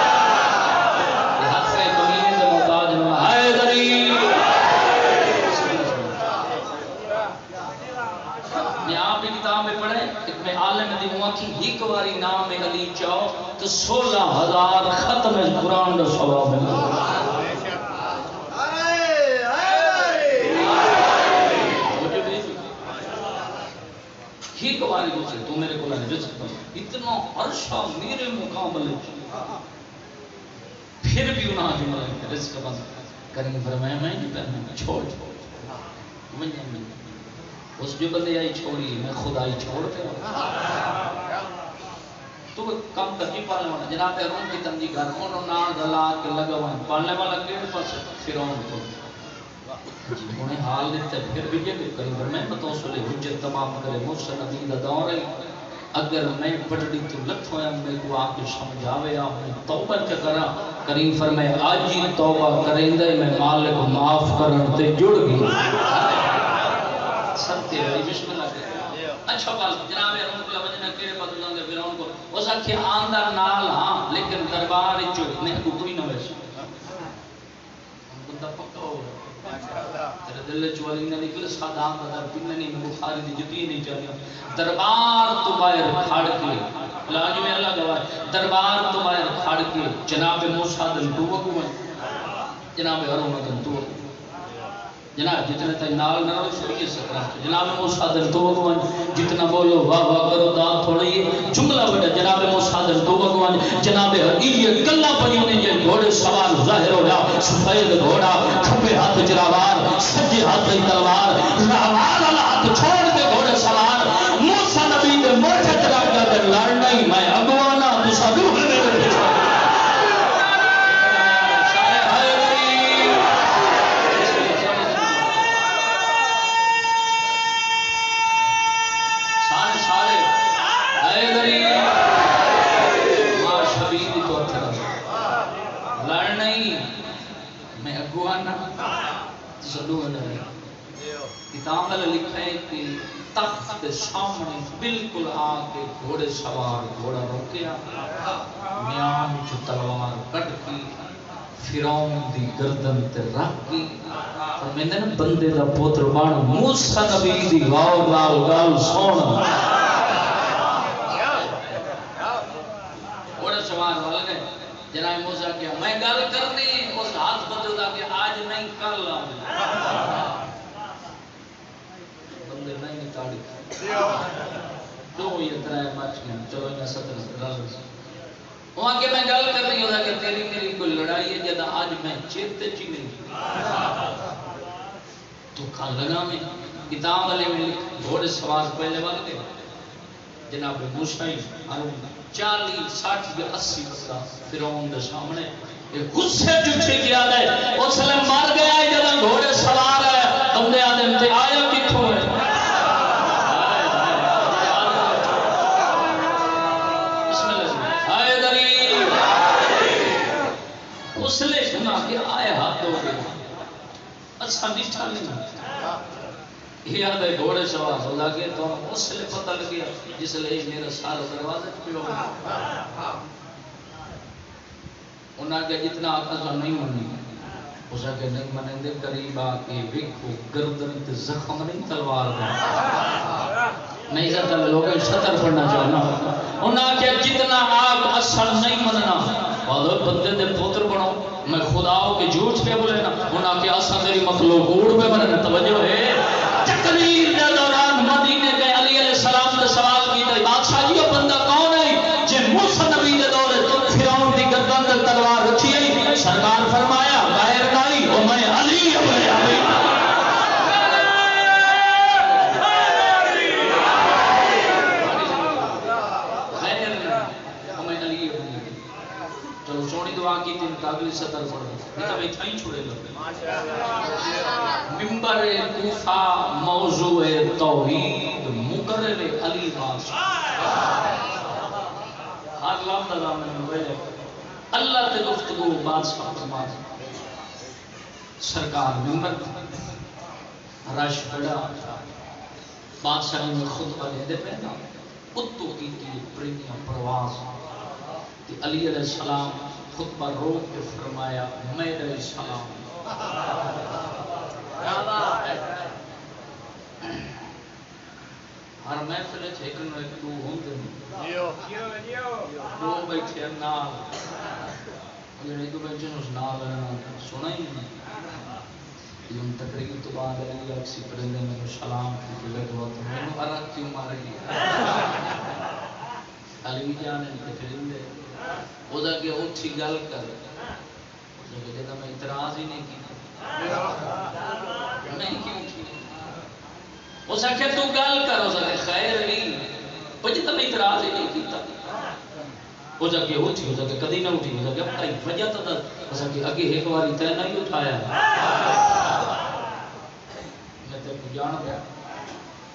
ایک باری نام علی چاہو تو 16,000 ختم قرآن کا ثواب ملے ایک باری پوچھے تو میرے کو لائے رزق اتنا عرشہ میرے مقابلے پھر بھی انہاں جملہ رزق بند کریں فرمایا میں نہیں پہنا چھوڑ اس جو بندے آئی چھوڑی میں خدائی چھوڑتے ہوں تو کم کرنی پالنے والا جناب حرون کی تنجی کر انہوں نار دلا کے لگا ہوا پالنے والا کیڑے پاس فرعون کو انہیں حال دیتے پھر بھی یہ کریں پر میں بتاؤں سلے حجت تمام کرے موسیٰ نبی دا دور ہے اگر میں پڑھڑی تو لکھ ہویا میں کو آپ کے سمجھاوے آپ میں توبہ کیا کرا کریم فرمائے آج ہی توبہ کریں دے میں مالک معاف کرن تے جڑ گئی سنتے ہیں بسم اللہ کے اچھا بات جناب حرون کو وجنہ کیڑے پتہ جاندے فرعون کو اس آکھے آندر نال ہاں لیکن دربار چو میں کو کوئی نہ ویسے بندہ پکا ہو تیرے دل چوالی نہ نکلے سادام بدر پنہ نہیں میں بخاری دی جتی نہیں چاہیا دربار تو باہر کھاڑ کے لاج میں اللہ گواہ دربار تو باہر کھاڑ کے جناب موسیٰ دن تو وقوع جناب حرون دن تو وقوع جناب جتنے تک نال نہ رو سوئیے سکرہ جناب موسیٰ دن تو وقوان جتنا بولو واہ واہ کرو دان تھوڑی جملہ بڑا جناب موسیٰ دن تو وقوان جناب حقیقی کلہ پنیونے جن گھوڑے سوال ظاہر ہو جا سفید گھوڑا کھپے ہاتھ جراوار سجے ہاتھ تلوار راوار اللہ ہاتھ چھوڑ کے گھوڑے سوار موسیٰ نبی دے موٹے طرح کا در لڑنا ہی میں اگوانا تو سادو ہے میرے پیچھے کتاب میں لکھا ہے کہ تخت سامنے بالکل آکے گھوڑے سوار گھوڑا روکیا میان جو تلوار کٹ کی فرعون دی گردن تے رکھ کی اور میں نے بندے دا پوتر بان موسیٰ نبی دی غاؤ لال گال سونا گھوڑے سوار والے نے جناب موسیٰ کیا میں گل کرنی اس ہاتھ بدل دا کہ آج نہیں کل بندے نہیں دو یہ ترائے مچ گئے چلو انہیں ستر رل وہاں کے میں گل کر رہی ہوں کہ تیری میری کوئی لڑائی ہے جدا آج میں چیتے چی نہیں تو کھا لگا میں کتاب والے میں لکھ گھوڑے سوار پہلے والے جناب موسیٰ 40 60 یا 80 بندہ فرعون دے سامنے غصے جھٹے کیا ہے اس نے مر گیا ہے جب گھوڑے سوار ہے بندے آدم تے آیا کتھوں ہے بسم اللہ آئے دری اس نے سنا کہ آئے ہاتھ ہو گئے اچھا نٹھا نہیں یہ آدھے گھوڑے سوار ہو لگے تو اس لئے پتہ لگیا جس لئے میرا سارا دروازے پہ ہو انہاں کے جتنا آقا نہیں منی اسا کہ نہیں منیں دے قریب آکے وکھو گردن تے زخم نہیں تلوار دے میں عزت اللہ لوگوں شطر پڑھنا چاہنا انہاں کے جتنا آگ اثر نہیں مننا بہت بندے دے پوتر بنو میں خداؤ کے جھوٹ پہ بولے نا انہاں کے اثر میری مخلوق اوڑ پہ مننا توجہ ہے تقریر دے دوران مدینے کے علی علیہ السلام نے سوال کی تھی بادشاہ جی وہ بندہ کون ہے جے موسیٰ نبی دے دور فرعون دی گردن تے تلوار رکھی ہے سرکار فرمایا غیر نہیں او میں علی ابن ابی چلو سونی دعا کی تین قابل سطر پڑھ نہیں تو بیٹھا ہی چھوڑے لگے ممبر کوفہ موضوع توحید مقرر علی بادشاہ ہر لفظ اللہ میں بھیجے اللہ تے گفتگو بادشاہ فرمائے سرکار ممبر رش بڑا بادشاہ میں خطبہ دے پہنا کتوں کی پرینیاں پرواز علی علیہ السلام خطبہ روک کے فرمایا میرے السلام ہر محفل ایک نو ایک دو ہوں دے دو بیٹھے نال جڑے دو بیٹھے اس نال سنا ہی نہیں یہ تقریر تو بعد علی اکسی پرندے میں سلام کی لگا تو میں نے عرق کیوں مارے علی جان نے پرندے وہ دا کہ اٹھی گل کر جدا میں اعتراض ہی نہیں کیتا نہیں کیوں کی وہ سکھے تو گل کر ہو سکے خیر نہیں وہ جدا میں اعتراض ہی نہیں کیتا وہ جا کے اٹھی ہو سکے کدی نہ اٹھی ہو سکے اب کئی وجہ تو ہو سکے اگے ایک بار تے نہیں اٹھایا میں تے کو جان گیا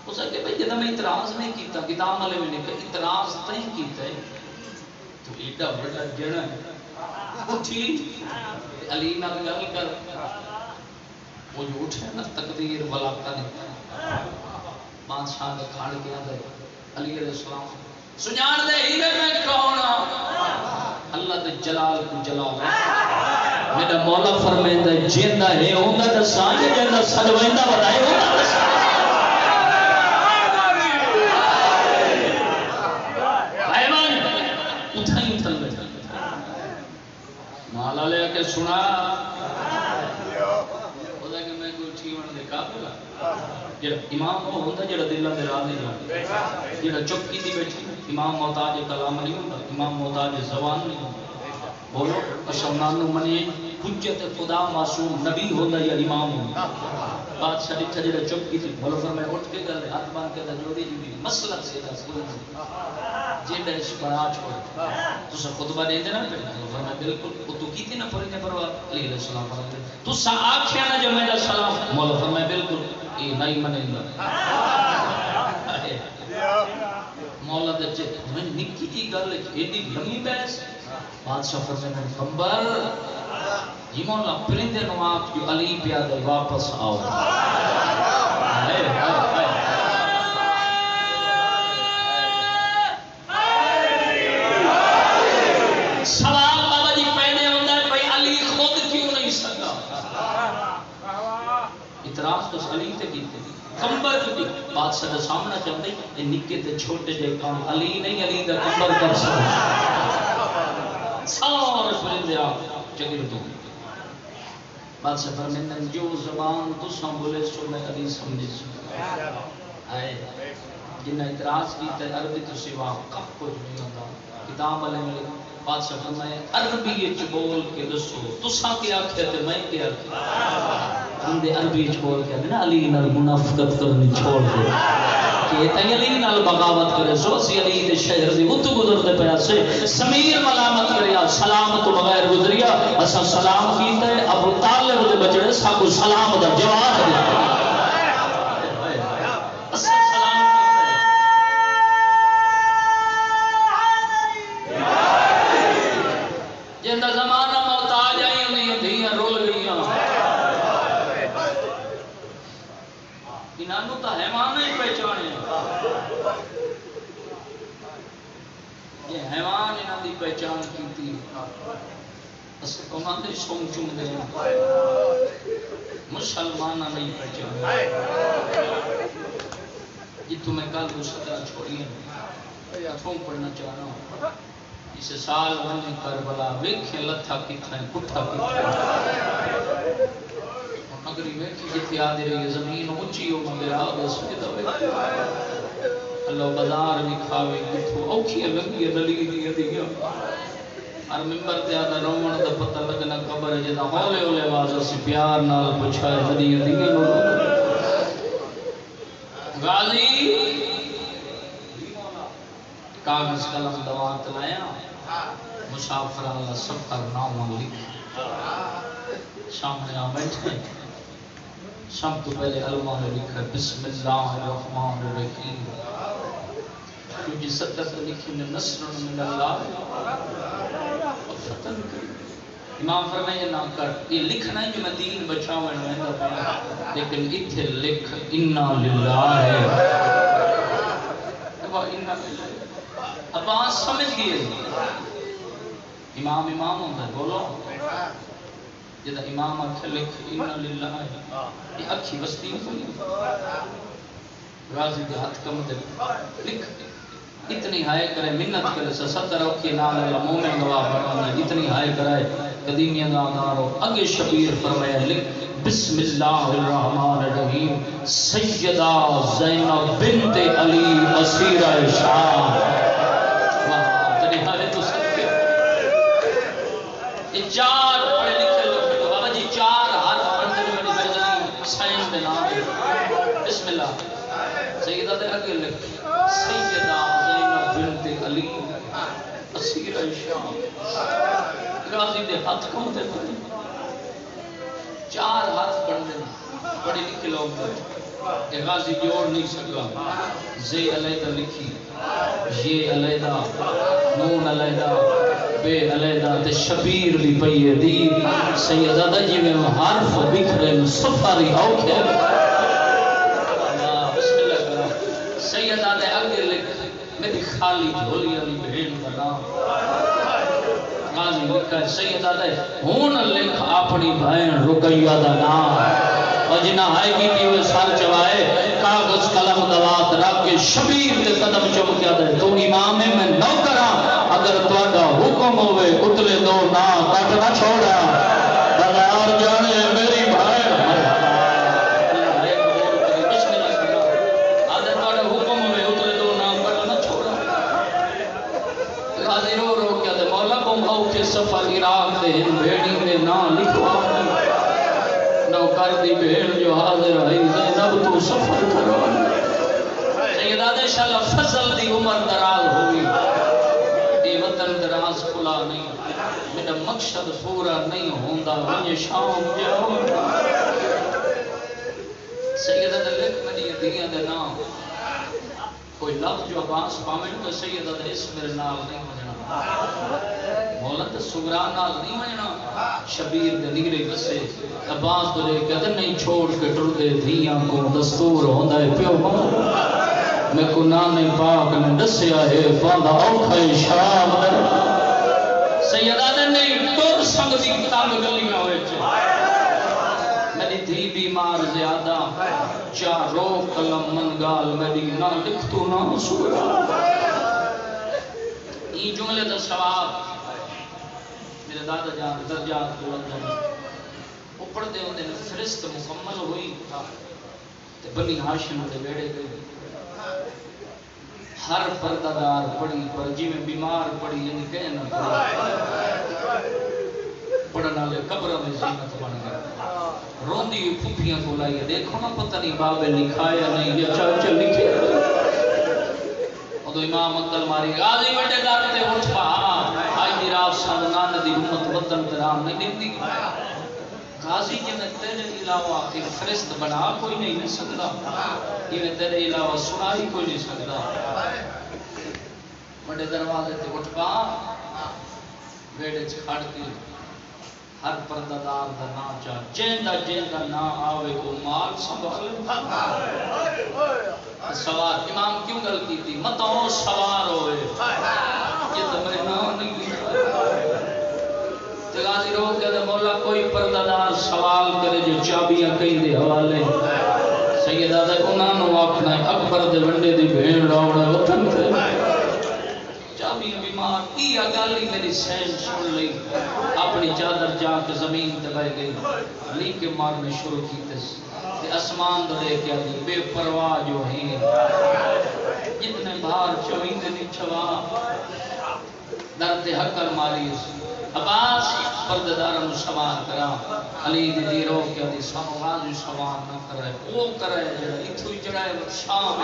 ہو سکے بھائی جدا میں اعتراض نہیں کیتا کتاب والے میں نے اعتراض نہیں کیتا ہے تو ایڈا بڑا جڑا اٹھی علی نال گل کر وہ جو اٹھے نا تقدیر والا نے بادشاہ نے کھاڑ کے اندر علی علیہ السلام سجان دے ہیرے میں کون اللہ دے جلال کو جلال میرا مولا فرمائندا جیندا ہے اوندا دساں جیندا سجویندا ودائے اوندا دساں نالا لے کے سنا خدا کہ میں کوئی ٹھیک ہونے دے قابل جڑا امام وہ ہوندا جڑا دلاں دے راضی ہوندا جڑا چپ کیتی بیٹھی امام محتاج کلام نہیں ہوندا امام محتاج زبان نہیں ہوندا بولو اشمنان نو منی حجت خدا معصوم نبی ہوندا یا امام ہوندا بادشاہ ڈٹھا جڑا چپ کیتی بولو فرمایا اٹھ کے گل ہاتھ باندھ کے جوڑی جی مسئلہ سیدھا کوئی جیڑا اس بڑا چھوڑ تو سا خطبہ دے دینا فرمایا بالکل تو کیتی نہ پڑھنے پروا علیہ السلام فرمایا تو سا آکھیا نہ جو میرا سلام مولا فرمایا بالکل یہ نہیں منیندا مولا دے چ میں نکی جی گل ایڈی لمبی بحث بادشاہ فرمایا پیغمبر یہ مولا پرندے نو آپ جو علی پیا دے واپس آؤ سوال بابا جی پہلے ہوتا ہے بھائی علی خود کیوں نہیں سکتا اعتراض تو علی تے کیتے کمبر کی بادشاہ کا سامنا چاہتے ہیں نکے تے چھوٹے جے کام علی نہیں علی دا کمبر کر سکتا سارے پرندے آپ چگر تو بادشاہ فرمائیں جو زبان تو سنبھولے سو میں علی سمجھے سو آئے جنہیں اعتراض کیتا ہے عربی تو سوا کب کچھ نہیں ہوتا کتاب والے میں بادشاہ فرمائے عربی چ بول کے دسو تساں کیا آکھیا تے میں کیا آکھیا بندے عربی چ بول کے نا علی نال منافقت کرنی چھوڑ دے کہ تے علی نال بغاوت کرے سو سی علی دے شہر دی اتو گزرتے پیا سے سمیر ملامت کریا سلام تو بغیر گزریا اسا سلام کیتا ہے ابو طالب دے بچڑے سب سلام دا جواب دتا جندا زمانہ محتاج آئی انہیں دھیاں رول گئیاں انہوں تو حیوان ہی پہچانے یہ حیوان انہوں دی پہچان کی تھی اس کمان دے سوم چوم دے مسلمانہ نہیں پہچانے یہ تمہیں کل دوسرا چھوڑی ہے اتھوں پڑھنا چاہنا ہوں اس سال بنے کربلا ویکھے لتھا کتنا پٹھا کتنا اگری ویکھی جتھی آدھی رہی زمین اونچی ہو مگر آگے سجدہ ویکھی اللہ بازار بھی کھاوے کتھو اوکھی لگی دلی دی دیا اور ممبر تے آدھا رومن دا پتہ لگنا قبر ہے جدا ہولے ہولے واضح سی پیار نال پچھائے دلی دیا غازی کاغذ قلم دوات لایا مسافر اللہ سفر نام لکھ سامنے آ بیٹھے سب تو پہلے علماء نے لکھا بسم اللہ الرحمن الرحیم کیونکہ صدق لکھی نے نصر من اللہ فتن امام فرمائے نہ کر یہ لکھنا ہے جو میں دین بچاؤں میں لیکن اتھے لکھ انا للہ ہے اب آج سمجھ گئے امام ہوتا ہے بولو جدا امام آکھے لکھ انا للہ ہے یہ اکھی وسطی نہیں غازی دے ہاتھ کم دے لکھ اتنی ہائے کرے منت کرے ستر اوکی نام اللہ مومن گواہ فرمانا اتنی ہائے کرے قدیمی ادادارو اگے شبیر فرمایا لکھ بسم اللہ الرحمن الرحیم سیدہ زینب بنت علی اسیرہ شام تنی ہائے تو سکتے یہ چار پڑھے لکھے لوگ بابا جی چار حرف پڑھتے ہیں میری زندگی سائنس میں نام بسم اللہ سیدہ دے اگے لکھ سیدہ زینب بنت علی اسیرہ شام غازی دے ہاتھ کم دے پڑھے چار ہاتھ پڑھنے بڑے لکھے لوگ کہ غازی جوڑ نہیں سکا زے علیدہ لکھی یہ علیدہ نون علیدہ بے علیدہ تے شبیر بھی پئیے دی سیدہ دا جی میں حرف بکھرے سفاری اوکھے بسم اللہ کرام سیدہ دے اگے لکھ میری خالی جھولی علی بہن کا نام غازی لکھا ہے سیدہ دے ہون لکھ اپنی بہن رقیہ دا نام اور جنہ ہائے کی تھی وہ سر چوائے کاغذ قلم دوات رکھ کے شبیر کے قدم چم کیا دے تو امام میں نو کرا اگر تواڈا حکم ہوئے اتلے دو نا کٹ نہ چھوڑا بغیر جانے میری بہن اگر تواڈا حکم ہوئے اتلے دو نا کٹ نہ چھوڑا غازی رو رو کیا دے مولا بم او کے سفر عراق دے ہن بھیڑی دے نا لکھوا نوکر دی بہن جو حاضر ہے زینب تو سفر کرو سیدہ دے شاءاللہ فضل دی عمر دراز ہوئی اے وطن دراز کھلا نہیں میرا مقصد پورا نہیں ہوندا ونج شام جاؤ سیدہ دے لکھ میری دنیا دے نام کوئی لفظ جو عباس پامن تو سیدہ دے اس میرے نال نہیں وجنا مولا تے سگرا نال نہیں وجنا شبیر دے نگرے بسے عباس تو لے کے نہیں چھوڑ کے ٹر دے دھیاں کو دستور ہوندا ہے پیو ماں میں کو نانے پاک نے دسیا ہے باندھا اوکھے شام سیدہ دے نہیں ٹر سنگ دی کتاب گلیاں ہوئے میری دھی بیمار زیادہ چارو قلم منگال میری نہ لکھ تو نہ سگرا یہ جملے دا ثواب میرے دادا جان درجات بلند ہیں اوپر دے ہوندے نے فرست مکمل ہوئی تے بنی ہاشم دے بیڑے گئی ہر پردہ دار پڑھی پر جی میں بیمار پڑھی یعنی کہنا پڑھنے والے قبروں میں زینت بن گئے روندی پھپھیاں کو لائیے دیکھو نا پتہ نہیں بابے لکھا یا نہیں یا چاچا لکھے ادو امام عقل ماری غازی وڈے دار تے اٹھ پا آج دی رات سن نان دی امت وطن ترام نہیں دیندی غازی جی میں تیرے علاوہ ایک فرشت بنا کوئی نہیں سکتا یہ میں تیرے علاوہ سنا ہی کوئی نہیں سکتا بڑے دروازے تے اٹھ پا بیڑے چھڑ کے ہر پردہ دار دا نا چاہ جیندہ نا آوے کو مال سنبھالے سوار امام کیوں گل کی تھی متوں سوار ہوئے یہ تو میں نا نہیں غازی رو کے مولا کوئی پردہ دار سوال کرے جو چابیاں کہیں دے حوالے سیدہ دے انہاں نو آکھنا ہے اکبر دے ونڈے دی بھین راوڑا وطن تے چابیاں بیمار ای اگالی میری سین سن لئی اپنی چادر جا کے زمین تے بہ گئی علی کے مارنے شروع کی تے اسمان دے لے کے آئی بے پرواہ جو ہیں جتنے بھار چوئیں دے نہیں چھوا درد حقل ماری عباس پردداروں سوار کرا علی دی دیرو کیا دی سانو غازی سوار نہ کرے وہ کرے جڑا اتھو ہی جڑائے شام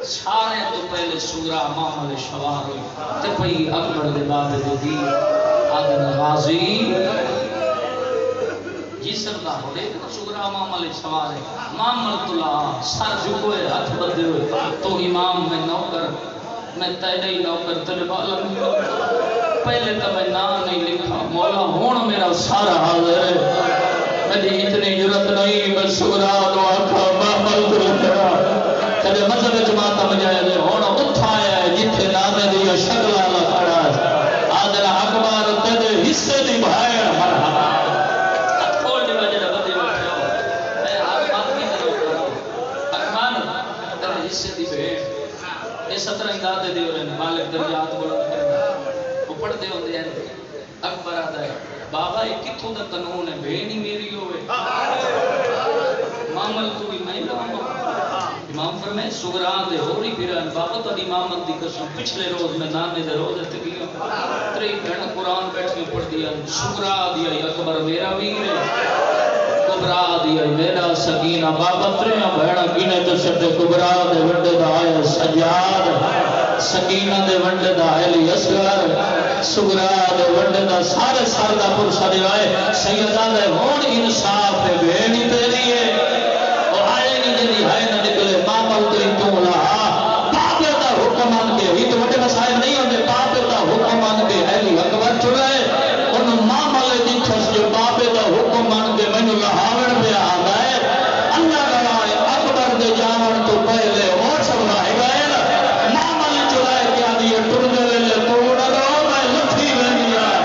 سارے تو پہلے سورہ معاملے سوار ہوئی تے پئی اکبر دے بابے دے دی آدن غازی جسم دا ہو دے سورہ معاملے سوار ہے معاملت اللہ سر جھکوئے ہاتھ بدے ہوئے تو امام میں نوکر میں تیرے ہی نوکر تجھے عالم پہلے تو میں نام نہیں لکھا مولا ہون میرا سارا حاضر ہے میری اتنی جرت نہیں میں سورا دو آکھا محمل تو لکھا تیرے مذہب جماعت مجھائے دے ہونا اٹھایا ہے جتھے نامے دیا شکل آلہ کھڑا ہے آدھر اکبر تیرے حصے دی بھائے مرحبا تھوڑ دی وجہ بدے بیٹھے ہو میں ہر بات کی طرح کروں اکبر تیرے حصے دی بھائے یہ 17 دادے دی ہوئے مالک درجات بلند کرنا وہ پڑھتے ہوتے ہیں اکبر آتا ہے بابا یہ کتھوں دا قانون ہے بے نہیں میری ہوئے معامل تو بھی میں لاؤں امام فرمائے سگران دے ہو رہی پھران بابا تو امامت دی قسم پچھلے روز میں نانے دے روز ہے تکیوں تری گھن قرآن بیٹھنے پڑھ دیا سگرا دیا اکبر میرا ویر ہے کبرا دیا میرا سکینہ بابا تریاں بھیڑا کینے تو سٹے کبرا دے وڈے دا آیا سجاد سکینہ دے وڈے دا علی اصغر سگرا دے وڈے دا سارے سار دا پرسا دے آئے سیدہ دے ہون انصاف ہے بھینی تیری ہے اور آئے نہیں جنی ہے نہ نکلے معامل تری تو لہا پاپے دا حکم آن کے ہی تو وڈے مسائل نہیں ہوندے پاپے دا حکم آن کے علی اکبر چلے انہوں معامل دی چھس جو پاپے دا حکم آن کے میں لہاوڑ پہ آگا ہے اللہ گوائے اکبر دے جانن تو پہلے اور سب رائے گئے معامل چلائے کیا دیئے ٹردے لے توڑا گو میں لکھی بنی ہے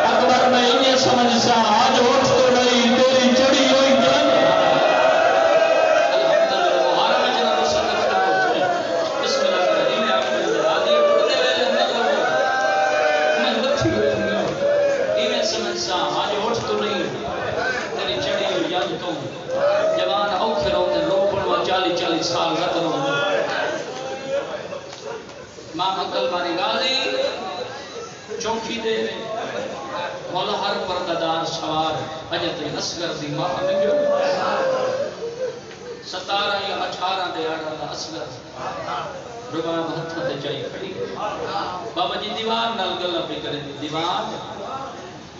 اکبر میں انہیں سمجھ سا آج ہوش تو نہیں تیری چڑی ہوئی جن جوان اوکھے روتے روپن و 40 سال رتن ہوتے امام عقل ماری غازی چوکی دے مولا ہر پرددار سوار حجت اصغر دی ماں میں جو 17 یا 18 دے آڑا دا اصغر رباب ہتھا تے چاہی کھڑی بابا جی دیوار نال گلہ پہ کریں دیوار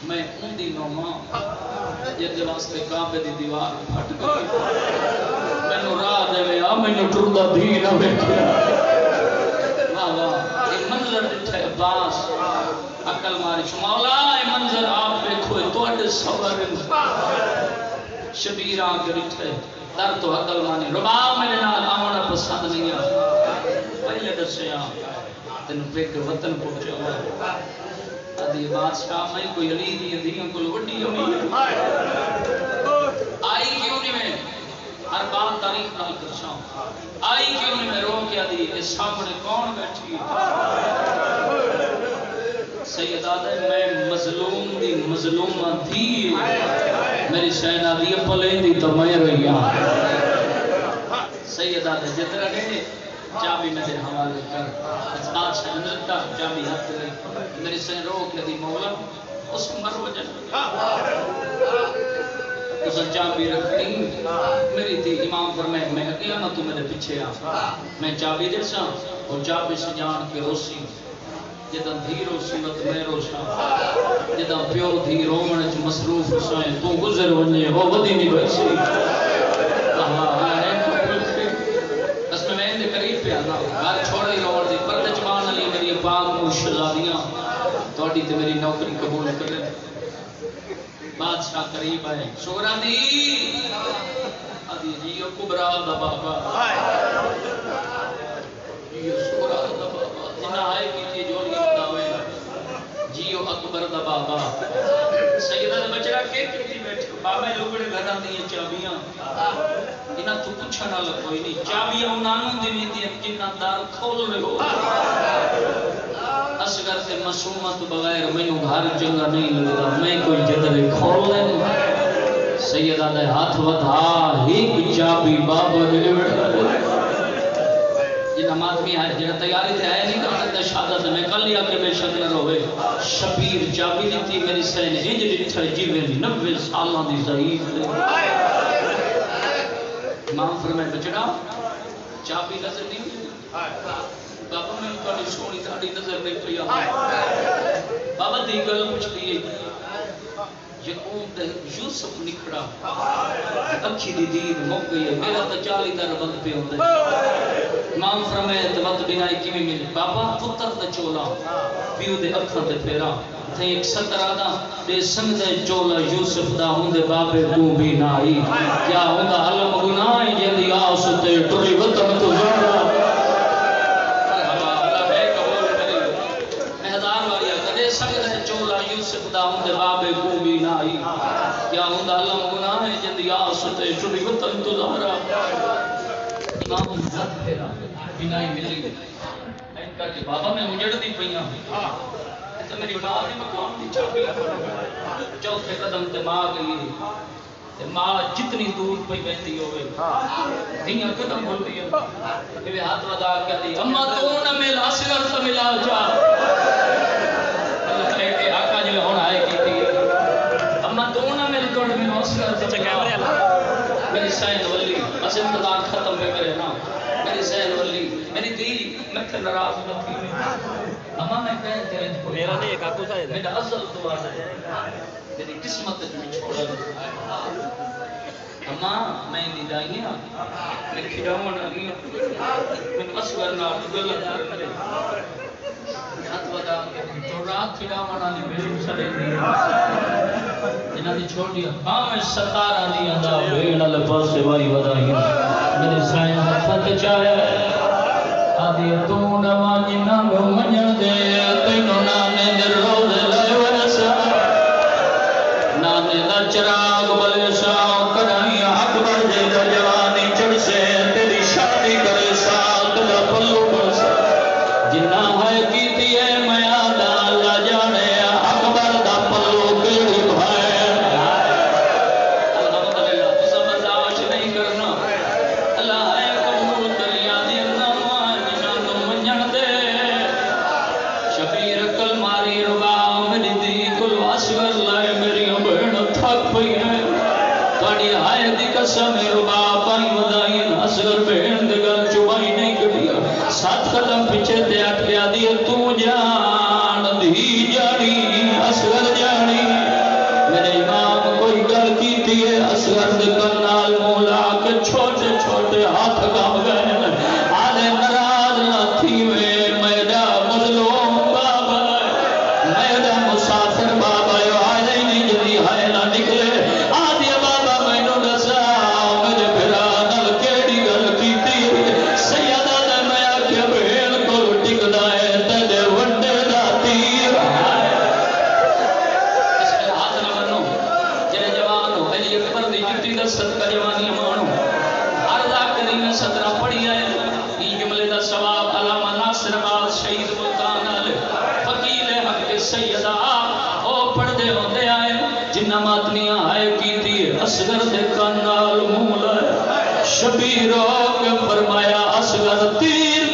میں ان دی نوما یہ دے واسطے کعبے دی دیوار پھٹ گئی میں نو راہ دے میں میں نو ٹردا بھی نہ بیٹھیا واہ واہ یہ منظر ڈٹھے عباس عقل ماری مولا یہ منظر آپ دیکھو تواڈے صبر شبیر آ کے ڈٹھے در تو عقل مانی رباب میرے نال آونا پسند نہیں آ پہلے دسیا تین پیک وطن پہنچا آدھی بادشاہ میں کوئی علی دی دیاں کو وڈی امید آئی کیوں نہیں میں ہر بات تاریخ نال کرشاں آئی کیوں نہیں میں رو کے آدھی اس سامنے کون بیٹھی سید آدھے میں مظلوم دی مظلومہ دی میری سینہ دی پلے دی تو میں رہی سید آدھے جتنا نے چابی میرے حوالے کر بادشاہ نے رکھا چابی ہاتھ لگی میری سے رو کے دی مولا اس مر وجن اس چابی رکھنی میری تھی امام فرمائے میں اکیلا نہ تو میرے پیچھے آ میں چابی دے سا اور چابی سے جان کے روسی جدہ دھی روسی مت میں روشا جدہ پیو دھی رومن چ مصروف سائیں تو گزر ونجے وہ ودی نہیں بیسی بس میں اندے قریب پہ آنا گھر چھوڑے روڑ دی پردے چمان علی میری پاک نو شہزادیاں توڑی تے میری نوکری قبول کر لیں بادشاہ قریب آئے شکرہ دی آدھی جیو کبرا دا بابا جیو شکرہ دا بابا جنہ آئے کی تھی جوڑی داوے جیو اکبر دا بابا سیدہ دا بچڑا کے کتی بیٹھے بابا لوگڑے گھر آن دیئے چابیاں انہاں تو پوچھنا لگ کوئی نہیں چابیاں انہوں دی نہیں دی جنہ دار کھول رہے ہو اصغر سے مسومت بغیر میں گھر جنگا نہیں لگتا میں کوئی جدر کھول لیں سیدہ دے ہاتھ ودھا ہی چابی بابا دے جنہ مادمی آئے جنہ تیاری تھے آئے نہیں کرتے شہادت میں کل لیا کہ بے شک نہ روے شبیر چابی دیتی میری سین ہجری تھے جیوے 90 سالہ دی ضعیف دے امام فرمائے بچڑا چابی نظر نہیں بابا میں کالی سونی تھاڑی نظر نہیں پیا بابا دی گل پوچھ لیے یقوم یوسف نکھڑا اکھی دی دید مک گئی ہے میرا تو 40 در وقت پہ ہوتا ہے امام فرمائے وقت بنائی کی بھی ملی بابا پتر دا چولا پیو دے اکھاں تے پھیرا تھے ایک ستر آدھا دے سنگ دے چولا یوسف دا ہوندے بابے تو بھی نہ آئی کیا ہوندہ علم گناہ جیدی آستے ٹوری وطن تو زیادہ یوسف دا ہوں دے بابے کو بھی نہ آئی کیا ہوں دا اللہ گناہ ہے جندی آستے چلی وطن تو دارا امام زد پھیرا بینائی ملی این کہا کہ بابا میں مجھڑ دی پئیاں تو میری ماں نے مقام دی چابی چوتھے قدم تے ماں گئی تے ماں جتنی دور پئی بیٹھی ہوئے دنیا قدم بول دی ہے ہاتھ ودا کیا دی اما تو نہ ملا اصغر سے ملا جا آقا جو ہونا آئے کی تھی اما دونہ مل کر میں اصغر سے میری سین ولی بس انتظار ختم پہ کرے نا میری سین ولی میری دی میں تھے نراز نہ تھی اما میں کہہ تیرے کو میرا نہیں ایک آکو سائے میرا اصل دعا ہے میری قسمت جو میں چھوڑا اما میں نہیں جائیں میں کھڑاؤں نہیں میں اصغر نہ گلت کرے ہاتھ ودا تو رات کھڑا منا دی میری سڑے دی انہاں دی چھوڑ دیا میں 17 دی ادا ویل ال پاسے وائی ودائی میرے سائیں ہاتھ چاہے آدھی تو نوانی نہ منجن دے تینو نانے دے روز لائے ورسا نانے دا چراغ بلے سا کڑائی اکبر دے جوانی چڑھ سے تیری شادی کرے ساتھ دا پلو بس جنہ ہے کی سات قدم پیچھے تے اٹھ گیا دی تو جان دی جانی اصغر جانی میرے امام کوئی گل کی تھی اصغر دے کنال مولا کے چھوٹے چھوٹے ہاتھ گم گئے آلے ناراض نہ تھی میرا مظلوم بابا میرا مسافر بابا آلے نہیں جدی ہے نہ نکلے آدھی بابا میں نو دسا میرے بھرا نل کیڑی گل کی تھی سیدہ صدقہ جوانی مانو عرضہ کریم صدرہ پڑھی ہے یہ جملے دا ثواب علامہ ناصر آباد شہید ملتان علی فقیل حق سیدہ او پڑھتے ہوتے آئے جنہ ماتمیاں آئے کی تھی اصغر دے کنال مولا شبیر ہو کے فرمایا اصغر تیر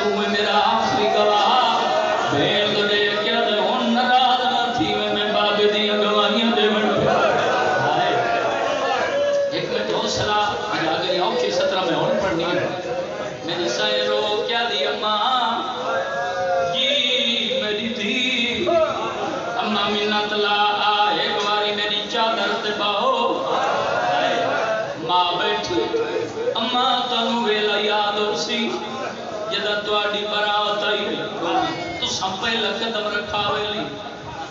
تو میں میرا آخری گواہ بھیڑ تو دے کیا دے ہون نراض نہ تھی میں بابے دیا گواہیاں دے بڑھ ایک میں تو حوصلہ اگر یہ اوکھی 17 میں ہون پڑھنی ہے میری سائیں رو کیا دی اماں جی میری تھی اماں منت لا ایک باری میری چادر تے باہو ماں بیٹھی اماں تنو ویلا یاد ہو سی جدہ تواڈی برات آئی تو سپے قدم رکھا ویلی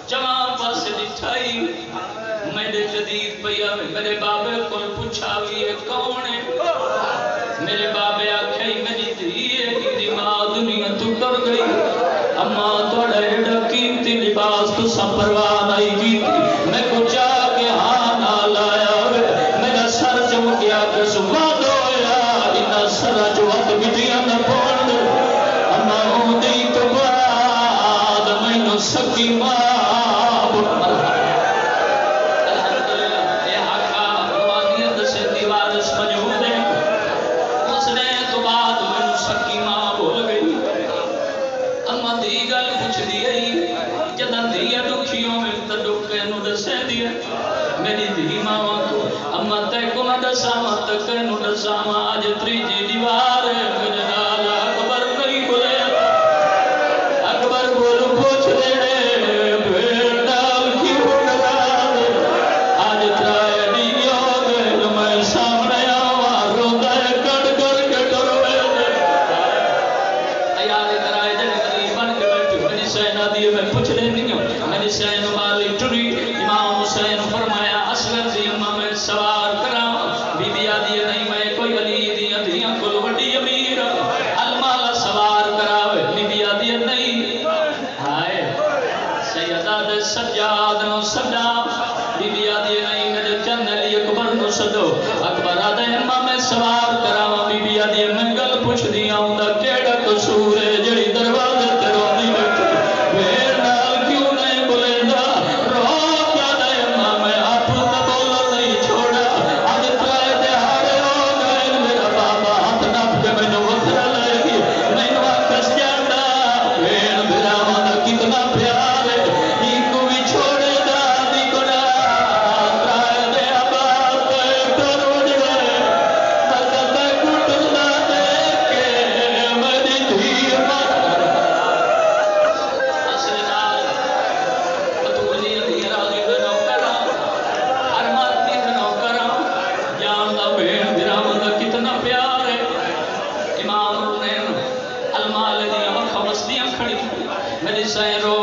جوان پاسے دٹھائی میرے جدید پیا میرے بابے کو پوچھا بھی یہ کون ہے میرے بابے آکھے میری دھی ماں دنیا تو کر گئی اماں تھوڑا ایڈا قیمتی لباس تو سب پرواہ نہیں کی میں کچھ آگے ہاں نہ لایا میرا سر چم گیا کہ صبح دویا انہا سر جو ات بٹیاں نہ پڑھ اماں ہوں دی تو بعد میں نو سکی ماں میری دھی ماں کو اما تے کو نہ دساواں تک نو دساواں اج تریجی دیوار میرے نال اکبر نہیں بولے اکبر بول پوچھ لے بھیڑ نال کیوں ناراض اج ترائے دیو گئے میں سامنے آواں روندا کٹ کر کے ڈروے تیار کرائے جن غریب بن کے بیٹھی میری سینا دی میں پوچھ لینی ہوں میری سین والی ٹری امام حسین فرمایا اصغر دی اماں میں سوار کراں بی بی آدھی نہیں میں کوئی علی دیاں دیاں کل وڈی امیر المال سوار کراوے بی بی آدھی نہیں ہائے سیدہ دے سجاد نو سجا بی بی آدھی نہیں میرے چند علی اکبر نو سدو اکبر آدھے اماں میں سوار کراواں بی بی آدھی میں گل پوچھ دیاں ہوں دا کیڑا قصور ہے جڑی دروازے تے روندی بیٹھی بھیڑ نال کیوں نہیں بولیندا میری سائیں رو